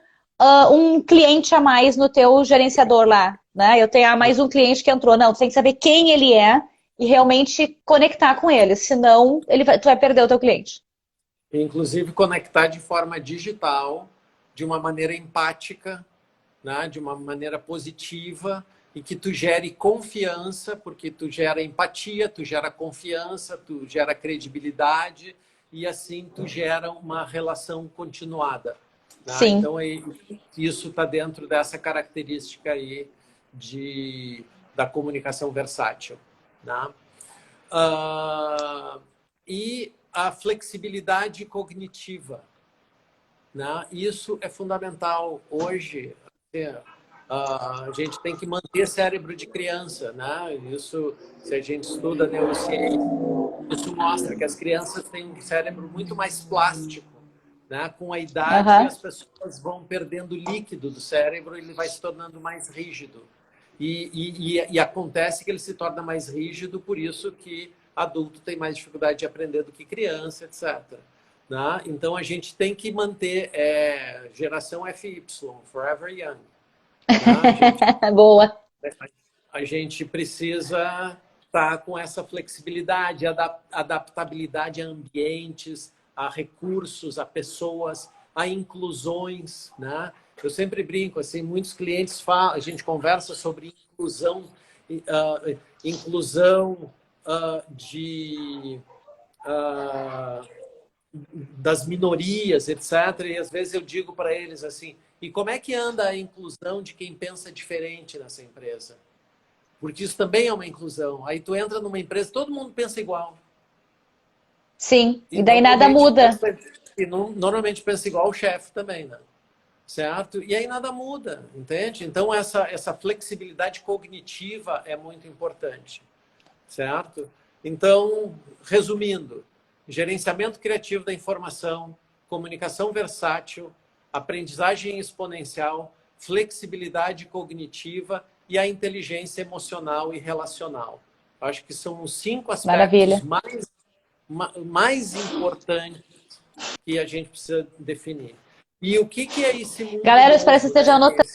um cliente a mais no teu gerenciador lá, né? Eu tenho mais um cliente que entrou. Não, tu tem que saber quem ele é e realmente conectar com ele, senão tu vai perder o teu cliente. Inclusive, conectar de forma digital, de uma maneira empática, né? De uma maneira positiva, e que tu gere confiança, porque tu gera empatia, tu gera confiança, tu gera credibilidade, e assim tu gera uma relação continuada. Né? Sim. Então, isso está dentro dessa característica aí da comunicação versátil. Né? Uh, e a flexibilidade cognitiva, né? Isso é fundamental hoje. A gente tem que manter cérebro de criança, né? Isso, se a gente estuda neurociência, isso mostra que as crianças têm um cérebro muito mais plástico, né? Com a idade, as pessoas vão perdendo líquido do cérebro, ele vai se tornando mais rígido. E acontece que ele se torna mais rígido, por isso que adulto tem mais dificuldade de aprender do que criança, etc. Né? Então, a gente tem que manter geração FY, Forever Young. Né? Boa. A gente precisa estar com essa flexibilidade, adaptabilidade a ambientes, a recursos, a pessoas, a inclusões, né? Eu sempre brinco, assim, muitos clientes falam, a gente conversa sobre inclusão, das minorias, etc. E às vezes eu digo para eles assim, e como é que anda a inclusão de quem pensa diferente nessa empresa? Porque isso também é uma inclusão. Aí tu entra numa empresa, todo mundo pensa igual. Sim, e daí nada muda. Normalmente pensa igual o chefe também, né? Certo? E aí nada muda, entende? Então essa flexibilidade cognitiva é muito importante, certo? Então, resumindo, gerenciamento criativo da informação, comunicação versátil, aprendizagem exponencial, flexibilidade cognitiva e a inteligência emocional e relacional. Acho que são os 5 aspectos mais importantes que a gente precisa definir. E o que é esse mundo Galera, eu novo, espero que você esteja anotando.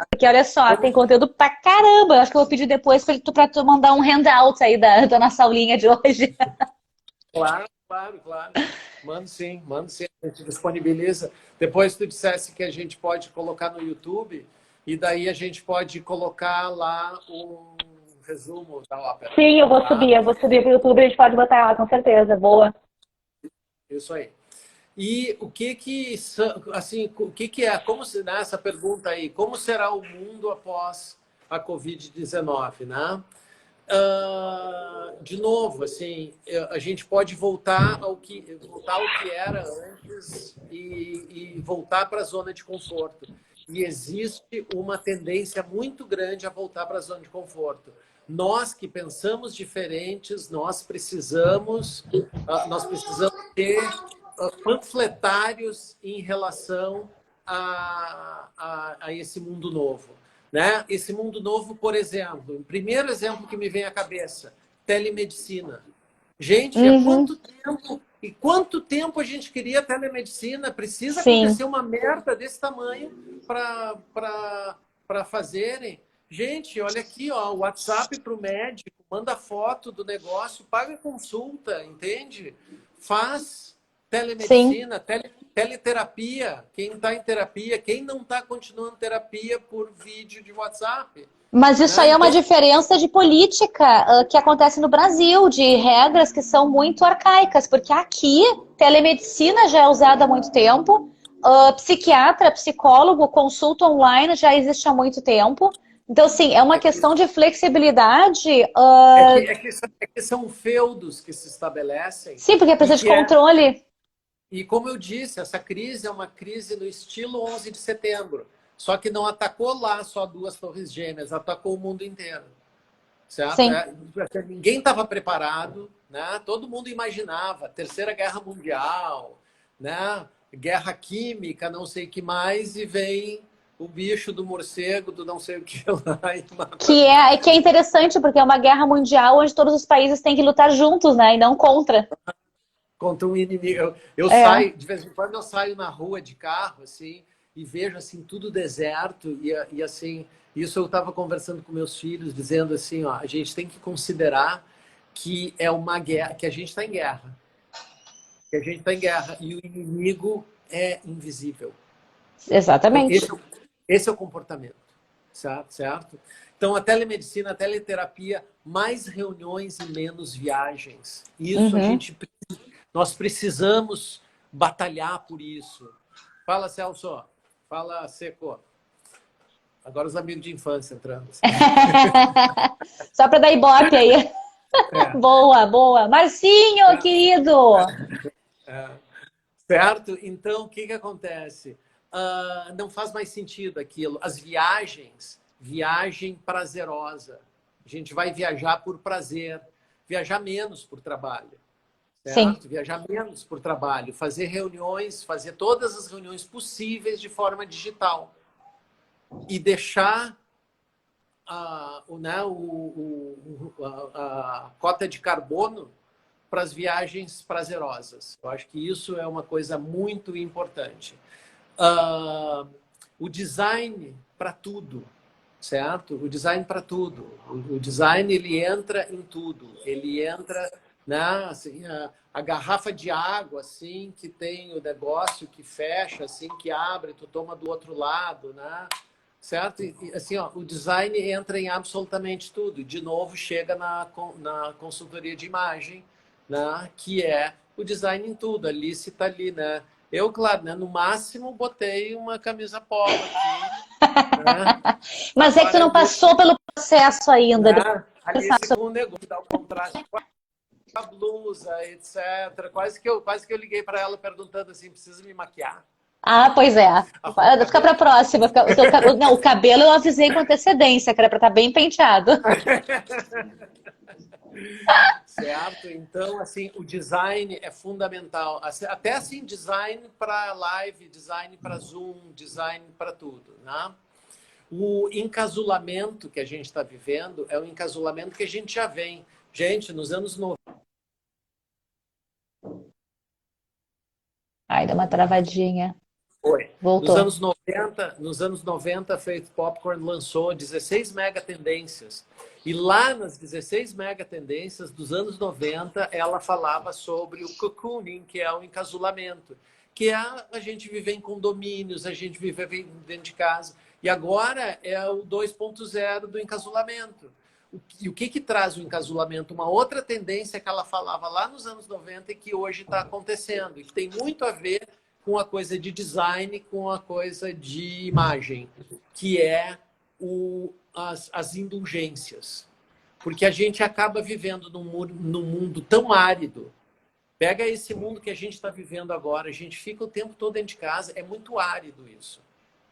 Porque olha só, tem conteúdo pra caramba. Eu acho que eu vou pedir depois pra tu mandar um handout aí da nossa aulinha de hoje. Claro. Mando sim. A gente disponibiliza. Depois tu dissesse que a gente pode colocar no YouTube e daí a gente pode colocar lá um resumo da ópera. Sim, eu vou subir pro YouTube, a gente pode botar lá, com certeza. Boa. Isso aí. E o que é, como se dá essa pergunta aí, como será o mundo após a Covid-19, né? De novo, assim, a gente pode voltar ao que era antes e voltar para a zona de conforto. E existe uma tendência muito grande a voltar para a zona de conforto. Nós que pensamos diferentes, nós precisamos ter panfletários em relação a esse mundo novo. Né? Esse mundo novo, por exemplo, o primeiro exemplo que me vem à cabeça, telemedicina. Gente, há quanto tempo a gente queria telemedicina? Precisa acontecer uma merda desse tamanho para fazerem. Gente, olha aqui, ó, WhatsApp para o médico, manda foto do negócio, paga consulta, entende? Faz telemedicina, teleterapia, quem está em terapia, quem não está continuando terapia por vídeo de WhatsApp. Mas isso aí é uma diferença de política que acontece no Brasil, de regras que são muito arcaicas, porque aqui telemedicina já é usada há muito tempo, psiquiatra, psicólogo, consulta online já existe há muito tempo. Então, sim, é uma questão de flexibilidade. É que são feudos que se estabelecem. Sim, porque precisa de controle. E como eu disse, essa crise é uma crise no estilo 11 de setembro. Só que não atacou lá só 2 torres gêmeas, atacou o mundo inteiro. Certo? Ninguém estava preparado, né? Todo mundo imaginava Terceira Guerra Mundial, né? Guerra química, não sei o que mais, e vem o bicho do morcego, do não sei o que lá. Que é interessante, porque é uma guerra mundial onde todos os países têm que lutar juntos, né? E não contra. Contra um inimigo. Eu saio, de vez em quando eu saio na rua de carro, assim, e vejo assim tudo deserto e assim, isso eu estava conversando com meus filhos, dizendo assim, ó, a gente tem que considerar que é uma guerra, que a gente está em guerra. Que a gente está em guerra e o inimigo é invisível. Exatamente. Esse é o comportamento, certo? Então, a telemedicina, a teleterapia, mais reuniões e menos viagens. Isso nós precisamos batalhar por isso. Fala, Celso. Fala, Seco. Agora os amigos de infância entrando. Só para dar ibope aí. Boa. Marcinho, querido. Certo? Então, o que que acontece? Não faz mais sentido aquilo. As viagens, viagem prazerosa. A gente vai viajar por prazer, viajar menos por trabalho, Sim. certo? Viajar menos por trabalho, fazer reuniões, fazer todas as reuniões possíveis de forma digital e deixar né, a cota de carbono para as viagens prazerosas. Eu acho que isso é uma coisa muito importante. O design para tudo, certo? O design para tudo. O design, ele entra em tudo. Ele entra, né, assim, a garrafa de água, assim, que tem o negócio que fecha, assim, que abre, tu toma do outro lado, né? Certo? E assim, ó, o design entra em absolutamente tudo. De novo, chega na consultoria de imagem, né? Que é o design em tudo. A Alice está ali, né? Eu, claro, né? No máximo, botei uma camisa polo aqui, né? Mas é que tu Agora não ali, passou pelo processo ainda de né? pensar Alice com o negócio, dá o contraste com a blusa, etc. Quase que eu liguei para ela perguntando assim, precisa me maquiar? Ah, pois é. Arruma o Fica para cabelo? próxima. Não, o cabelo eu avisei com antecedência, que era para estar bem penteado. Certo? Então, assim, o design é fundamental. Até assim, design para live, design para Zoom, design para tudo, né? O encasulamento que a gente está vivendo é um encasulamento que a gente já vem. Gente, nos anos 90, Ai, deu uma travadinha. foi. Voltou. Nos anos 90, a Faith Popcorn lançou 16 mega tendências. E lá nas 16 mega tendências dos anos 90, ela falava sobre o cocooning, que é o encasulamento, que é a gente viver em condomínios, a gente viver dentro de casa. E agora é o 2.0 do encasulamento. E o que que traz o encasulamento? Uma outra tendência que ela falava lá nos anos 90 e que hoje está acontecendo, e que tem muito a ver com a coisa de design, com a coisa de imagem, que é as indulgências. Porque a gente acaba vivendo num mundo tão árido. Pega esse mundo que a gente está vivendo agora, a gente fica o tempo todo dentro de casa, é muito árido isso,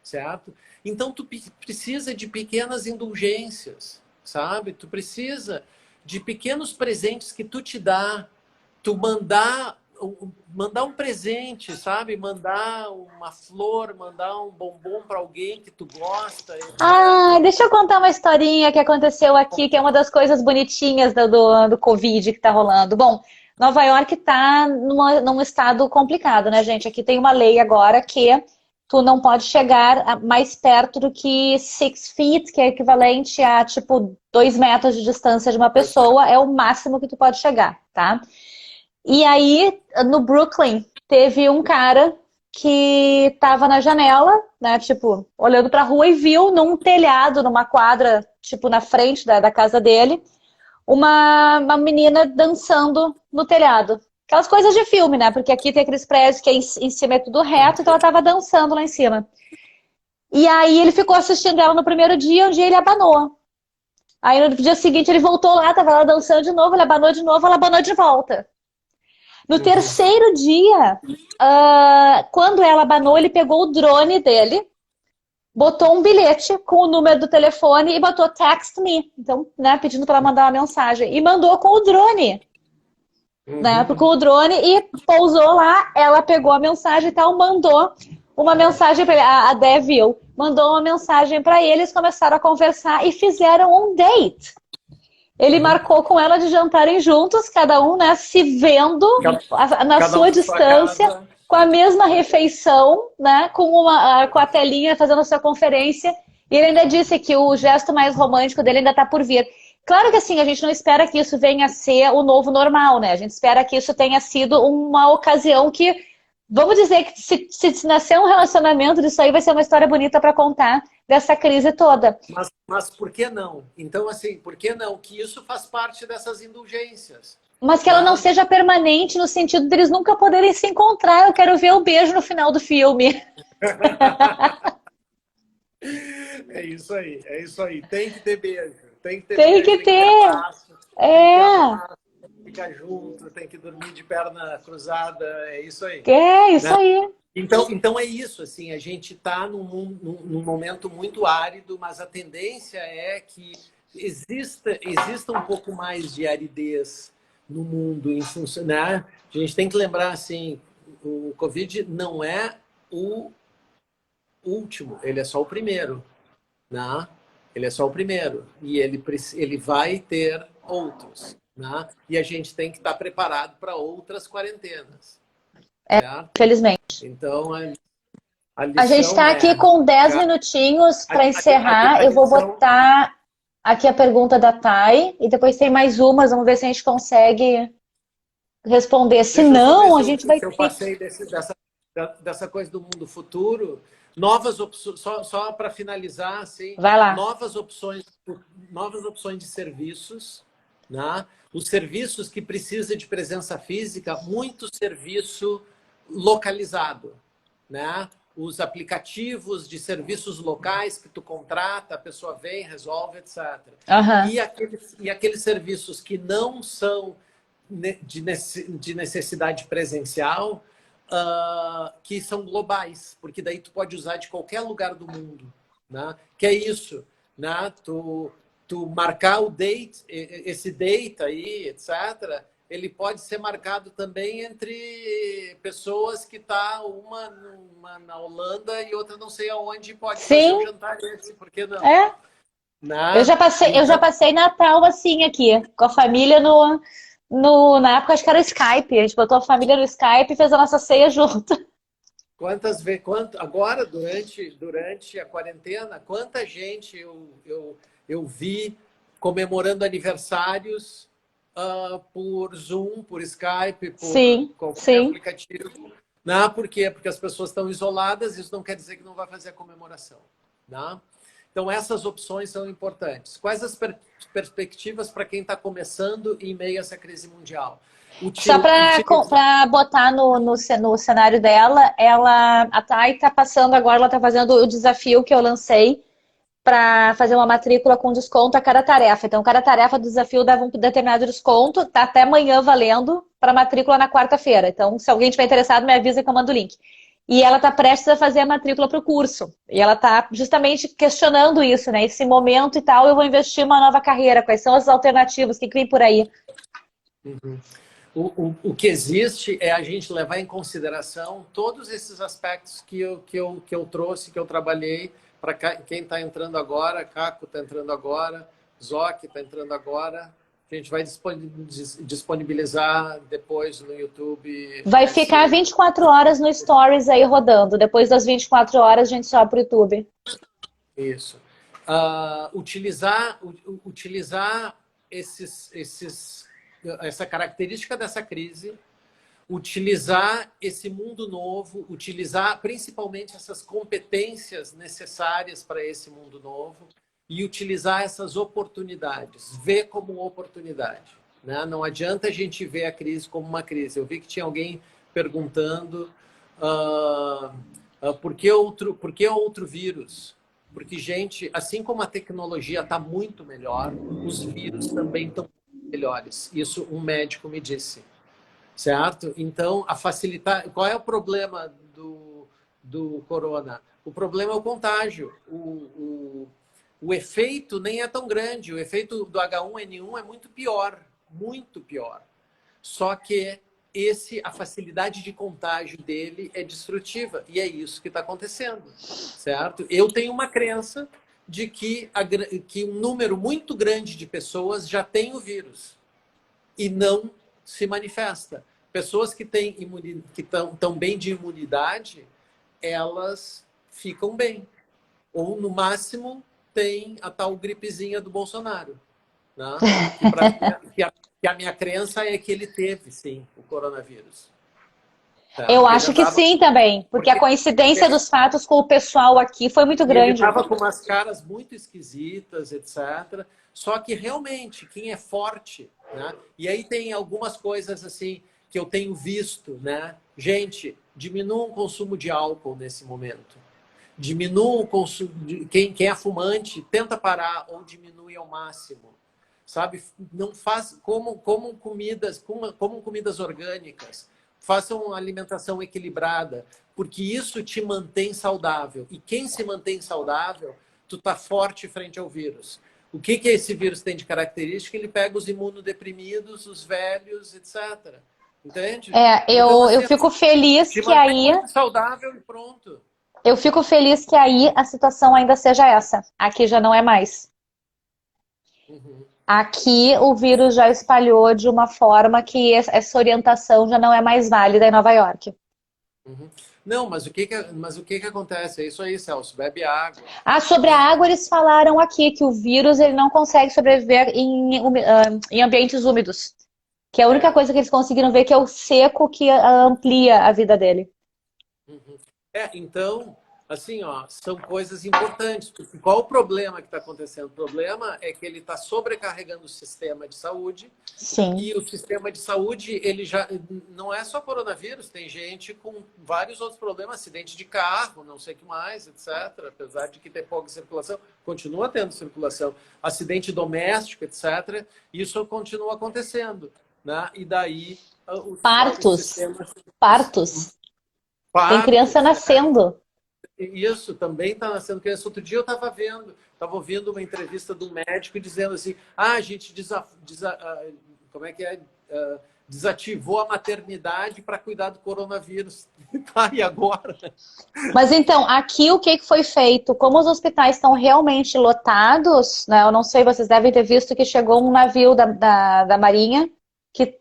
certo? Então, tu precisa de pequenas indulgências, sabe? Tu precisa de pequenos presentes que tu te dá, tu mandar um presente, sabe? Mandar uma flor, mandar um bombom para alguém que tu gosta, Ah, etc. deixa eu contar uma historinha que aconteceu aqui, que é uma das coisas bonitinhas do Covid que tá rolando. Bom, Nova York tá num estado complicado, né, gente? Aqui tem uma lei agora que tu não pode chegar mais perto do que 6 feet, que é equivalente a, tipo, 2 metros de distância de uma pessoa, é o máximo que tu pode chegar, tá? E aí, no Brooklyn, teve um cara que tava na janela, né, tipo, olhando pra rua e viu num telhado, numa quadra, tipo, na frente da casa dele, uma menina dançando no telhado. Aquelas coisas de filme, né? Porque aqui tem aqueles prédios que em cima é tudo reto, então ela tava dançando lá em cima. E aí ele ficou assistindo ela no primeiro dia, um dia ele abanou. Aí no dia seguinte ele voltou lá, tava lá dançando de novo, ele abanou de novo, ela abanou de volta. No Uhum. terceiro dia, quando ela abanou, ele pegou o drone dele, botou um bilhete com o número do telefone e botou text me. Então, né, pedindo para ela mandar uma mensagem. E mandou com o drone, né? Com Uhum. o drone e pousou lá. Ela pegou a mensagem e tal, mandou uma mensagem para ele. A Dé viu, mandou uma mensagem para ele. Eles começaram a conversar e fizeram um date. Ele Uhum. marcou com ela de jantarem juntos, cada um, né, se vendo Cada, na cada um sua na sua distância, casa. com a mesma refeição, né, com a telinha fazendo a sua conferência. E ele ainda disse que o gesto mais romântico dele ainda está por vir. Claro que assim, a gente não espera que isso venha a ser o novo normal, né? A gente espera que isso tenha sido uma ocasião que, vamos dizer que se nascer um relacionamento disso aí, vai ser uma história bonita para contar dessa crise toda. Mas por que não? Então, assim, por que não? Que isso faz parte dessas indulgências, Mas que ela não né? seja permanente no sentido deles nunca poderem se encontrar. Eu quero ver o beijo no final do filme. É isso aí, é isso aí. Tem que ter beijo, tem que ter Tem beijo, que tem que ter ter. abraço, tem que ter É. abraço. ficar junto, tem que dormir de perna cruzada, é isso aí. É, isso Né? aí. Então é isso, assim, a gente está num momento muito árido, mas a tendência é que exista um pouco mais de aridez no mundo, em função, né? A gente tem que lembrar, assim, o Covid não é o último, ele é só o primeiro, né? Ele é só o primeiro e ele vai ter outros, né? E a gente tem que estar preparado para outras quarentenas, certo? Felizmente. Então, a A gente lição está aqui é... com 10 minutinhos A, para encerrar. a Eu vou lição... botar aqui a pergunta da Thay e depois tem mais umas. Vamos ver se a gente consegue responder. Se Deixa eu só ver não, a gente vai se eu ter. passei dessa coisa do mundo futuro. Novas opções, só para finalizar, assim, Vai lá. novas opções de serviços, né? Os serviços que precisam de presença física, muito serviço localizado, né? Os aplicativos de serviços locais que tu contrata, a pessoa vem, resolve, etc. Aham. E aqueles serviços que não são de necessidade presencial, que são globais, porque daí tu pode usar de qualquer lugar do mundo, né? Que é isso, né? Tu marcar o date, esse date aí, etc., ele pode ser marcado também entre pessoas que tá uma na Holanda e outra não sei aonde, pode fazer o Sim, jantar esse, por que não? é. Né? Eu já Então, passei Natal assim aqui, com a família na época acho que era o Skype. A gente botou a família no Skype e fez a nossa ceia junto. quantas vezes, agora, durante a quarentena, quanta gente eu vi comemorando aniversários por Zoom, por Skype, por Sim, qualquer sim. aplicativo. Não, por quê? Porque as pessoas estão isoladas, isso não quer dizer que não vai fazer a comemoração. Né? Então, essas opções são importantes. Quais as perspectivas para quem está começando em meio a essa crise mundial? Só Utilizar. para botar no cenário dela, a Thay está passando agora, ela está fazendo o desafio que eu lancei para fazer uma matrícula com desconto a cada tarefa. Então, cada tarefa do desafio dava um determinado desconto, tá até amanhã valendo para matrícula na quarta-feira. Então, se alguém estiver interessado, me avisa que eu mando o link. E ela está prestes a fazer a matrícula para o curso. E ela está justamente questionando isso, né? Esse momento e tal, eu vou investir em uma nova carreira. Quais são as alternativas? O que vem por aí? Uhum. O que existe é a gente levar em consideração todos esses aspectos que eu trouxe, que eu trabalhei, para quem está entrando agora, Caco está entrando agora, Zoc está entrando agora. A gente vai disponibilizar depois no YouTube Vai ficar 24 horas no Stories aí rodando. Depois das 24 horas, a gente sobe pro YouTube. Isso. Utilizar essa característica dessa crise, utilizar esse mundo novo, utilizar principalmente essas competências necessárias para esse mundo novo e utilizar essas oportunidades, ver como oportunidade. Né? Não adianta a gente ver a crise como uma crise. Eu vi que tinha alguém perguntando por que outro vírus? Porque, gente, assim como a tecnologia está muito melhor, os vírus também estão melhores. Isso um médico me disse. Certo? Então, a facilitar. Qual é o problema do corona? O problema é o contágio. O efeito nem é tão grande. O efeito do H1N1 é muito pior. Muito pior. Só que a facilidade de contágio dele é destrutiva. E é isso que está acontecendo. Certo? Eu tenho uma crença de que um número muito grande de pessoas já tem o vírus e não se manifesta. Pessoas que estão bem de imunidade, elas ficam bem. Ou, no máximo, tem a tal gripezinha do Bolsonaro. Né? Que a minha crença é que ele teve, sim, o coronavírus. Tá? Eu Porque ele acho que andava, sim também, porque a coincidência porque dos fatos com o pessoal aqui foi muito E ele grande. estava com umas caras muito esquisitas, etc. Só que realmente, quem é forte, né? E aí tem algumas coisas assim que eu tenho visto, né? Gente, diminua o consumo de álcool nesse momento. Diminua o consumo. Quem é fumante, tenta parar ou diminui ao máximo. sabe? Não faz, como comidas orgânicas, façam uma alimentação equilibrada, porque isso te mantém saudável. E quem se mantém saudável, tu tá forte frente ao vírus. O que esse vírus tem de característica? Ele pega os imunodeprimidos, os velhos, etc. Entende? Então, Eu assim, fico feliz te que mantém aí muito saudável e pronto. eu fico feliz que aí a situação ainda seja essa. Aqui já não é mais. Uhum, Aqui o vírus já espalhou de uma forma que essa orientação já não é mais válida em Nova York. uhum. Não, mas o que acontece? É isso aí, Celso. Bebe água, Ah, sobre a né? água, eles falaram aqui que o vírus ele não consegue sobreviver em ambientes úmidos. Que é a única É. coisa que eles conseguiram ver que é o seco que amplia a vida dele. Uhum. Então, assim, ó, são coisas importantes. Porque qual o problema que está acontecendo? O problema é que ele está sobrecarregando o sistema de saúde. Sim. E o sistema de saúde, ele já não é só coronavírus, tem gente com vários outros problemas, acidente de carro, não sei o que mais, etc. Apesar de que ter pouca circulação, continua tendo circulação, acidente doméstico, etc. Isso continua acontecendo, né? E daí o Partos. sistema Partos. Tem criança partos, nascendo. isso também está nascendo criança. Outro dia eu estava ouvindo uma entrevista de um médico dizendo assim: a gente como é que é? Desativou a maternidade para cuidar do coronavírus. Tá, e agora? Mas então, aqui o que foi feito? Como os hospitais estão realmente lotados, né? Eu não sei, vocês devem ter visto que chegou um navio da Marinha que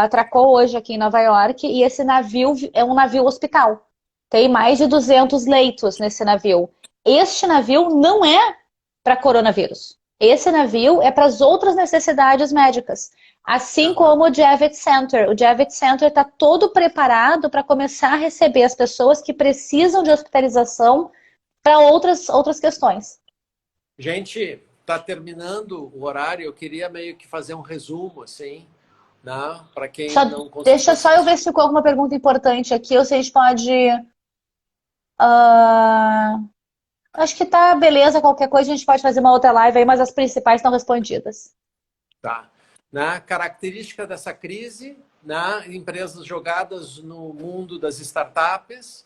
atracou hoje aqui em Nova York, e esse navio é um navio hospital. Tem mais de 200 leitos nesse navio. Este navio não é para coronavírus. Esse navio é para as outras necessidades médicas. Assim Aham. como o Javits Center. O Javits Center está todo preparado para começar a receber as pessoas que precisam de hospitalização para outras questões. Gente, está terminando o horário. Eu queria meio que fazer um resumo, assim, né? Para quem Só, não conseguiu deixa só eu ver assistir. se ficou alguma pergunta importante aqui, ou se a gente pode. ah, Acho que tá beleza, qualquer coisa a gente pode fazer uma outra live aí, mas as principais estão respondidas. Tá. Na característica dessa crise, na empresas jogadas no mundo das startups,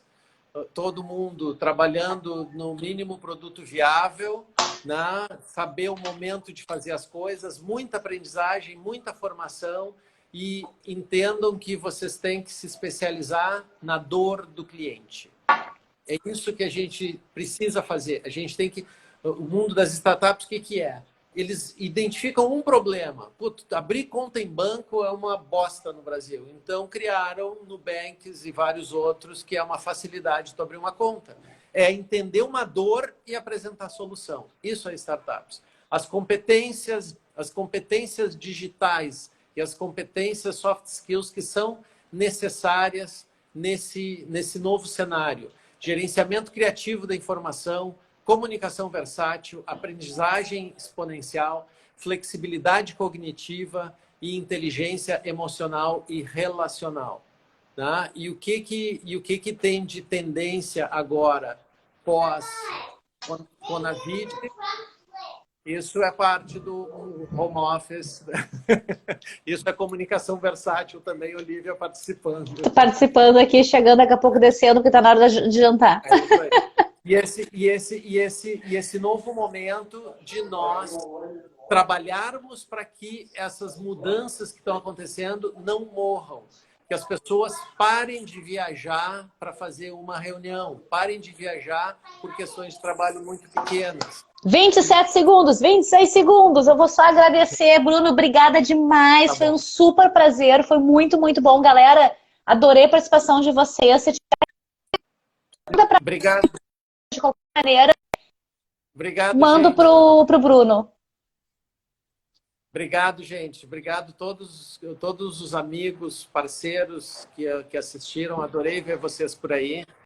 todo mundo trabalhando no mínimo produto viável, né? Saber o momento de fazer as coisas, muita aprendizagem, muita formação e entendam que vocês têm que se especializar na dor do cliente. É isso que a gente precisa fazer. A gente tem que. O mundo das startups, o que, que é? Eles identificam um problema. Putz, abrir conta em banco é uma bosta no Brasil. Então, criaram Nubanks e vários outros, que é uma facilidade de abrir uma conta. É entender uma dor e apresentar solução. Isso é startups. As competências digitais e as competências soft skills que são necessárias nesse novo cenário. Gerenciamento criativo da informação, comunicação versátil, aprendizagem exponencial, flexibilidade cognitiva e inteligência emocional e relacional. Tá? E o que tem de tendência agora pós-Covid? Isso é parte do home office. Isso é comunicação versátil também, Olivia participando. Tô participando aqui, chegando daqui a pouco descendo, porque tá na hora de jantar. É isso aí. E esse novo momento de nós trabalharmos para que essas mudanças que estão acontecendo não morram. Que as pessoas parem de viajar para fazer uma reunião, parem de viajar por questões de trabalho muito pequenas. 27 segundos, 26 segundos. Eu vou só agradecer, Bruno. Obrigada Tá demais. Foi um bom. super prazer. Foi muito, muito bom, galera. Adorei a participação de vocês. Se tiver pra Obrigado, de qualquer maneira, obrigado, mando gente. pro Bruno. Obrigado, gente. Obrigado a todos os amigos, parceiros que assistiram. Adorei ver vocês por aí.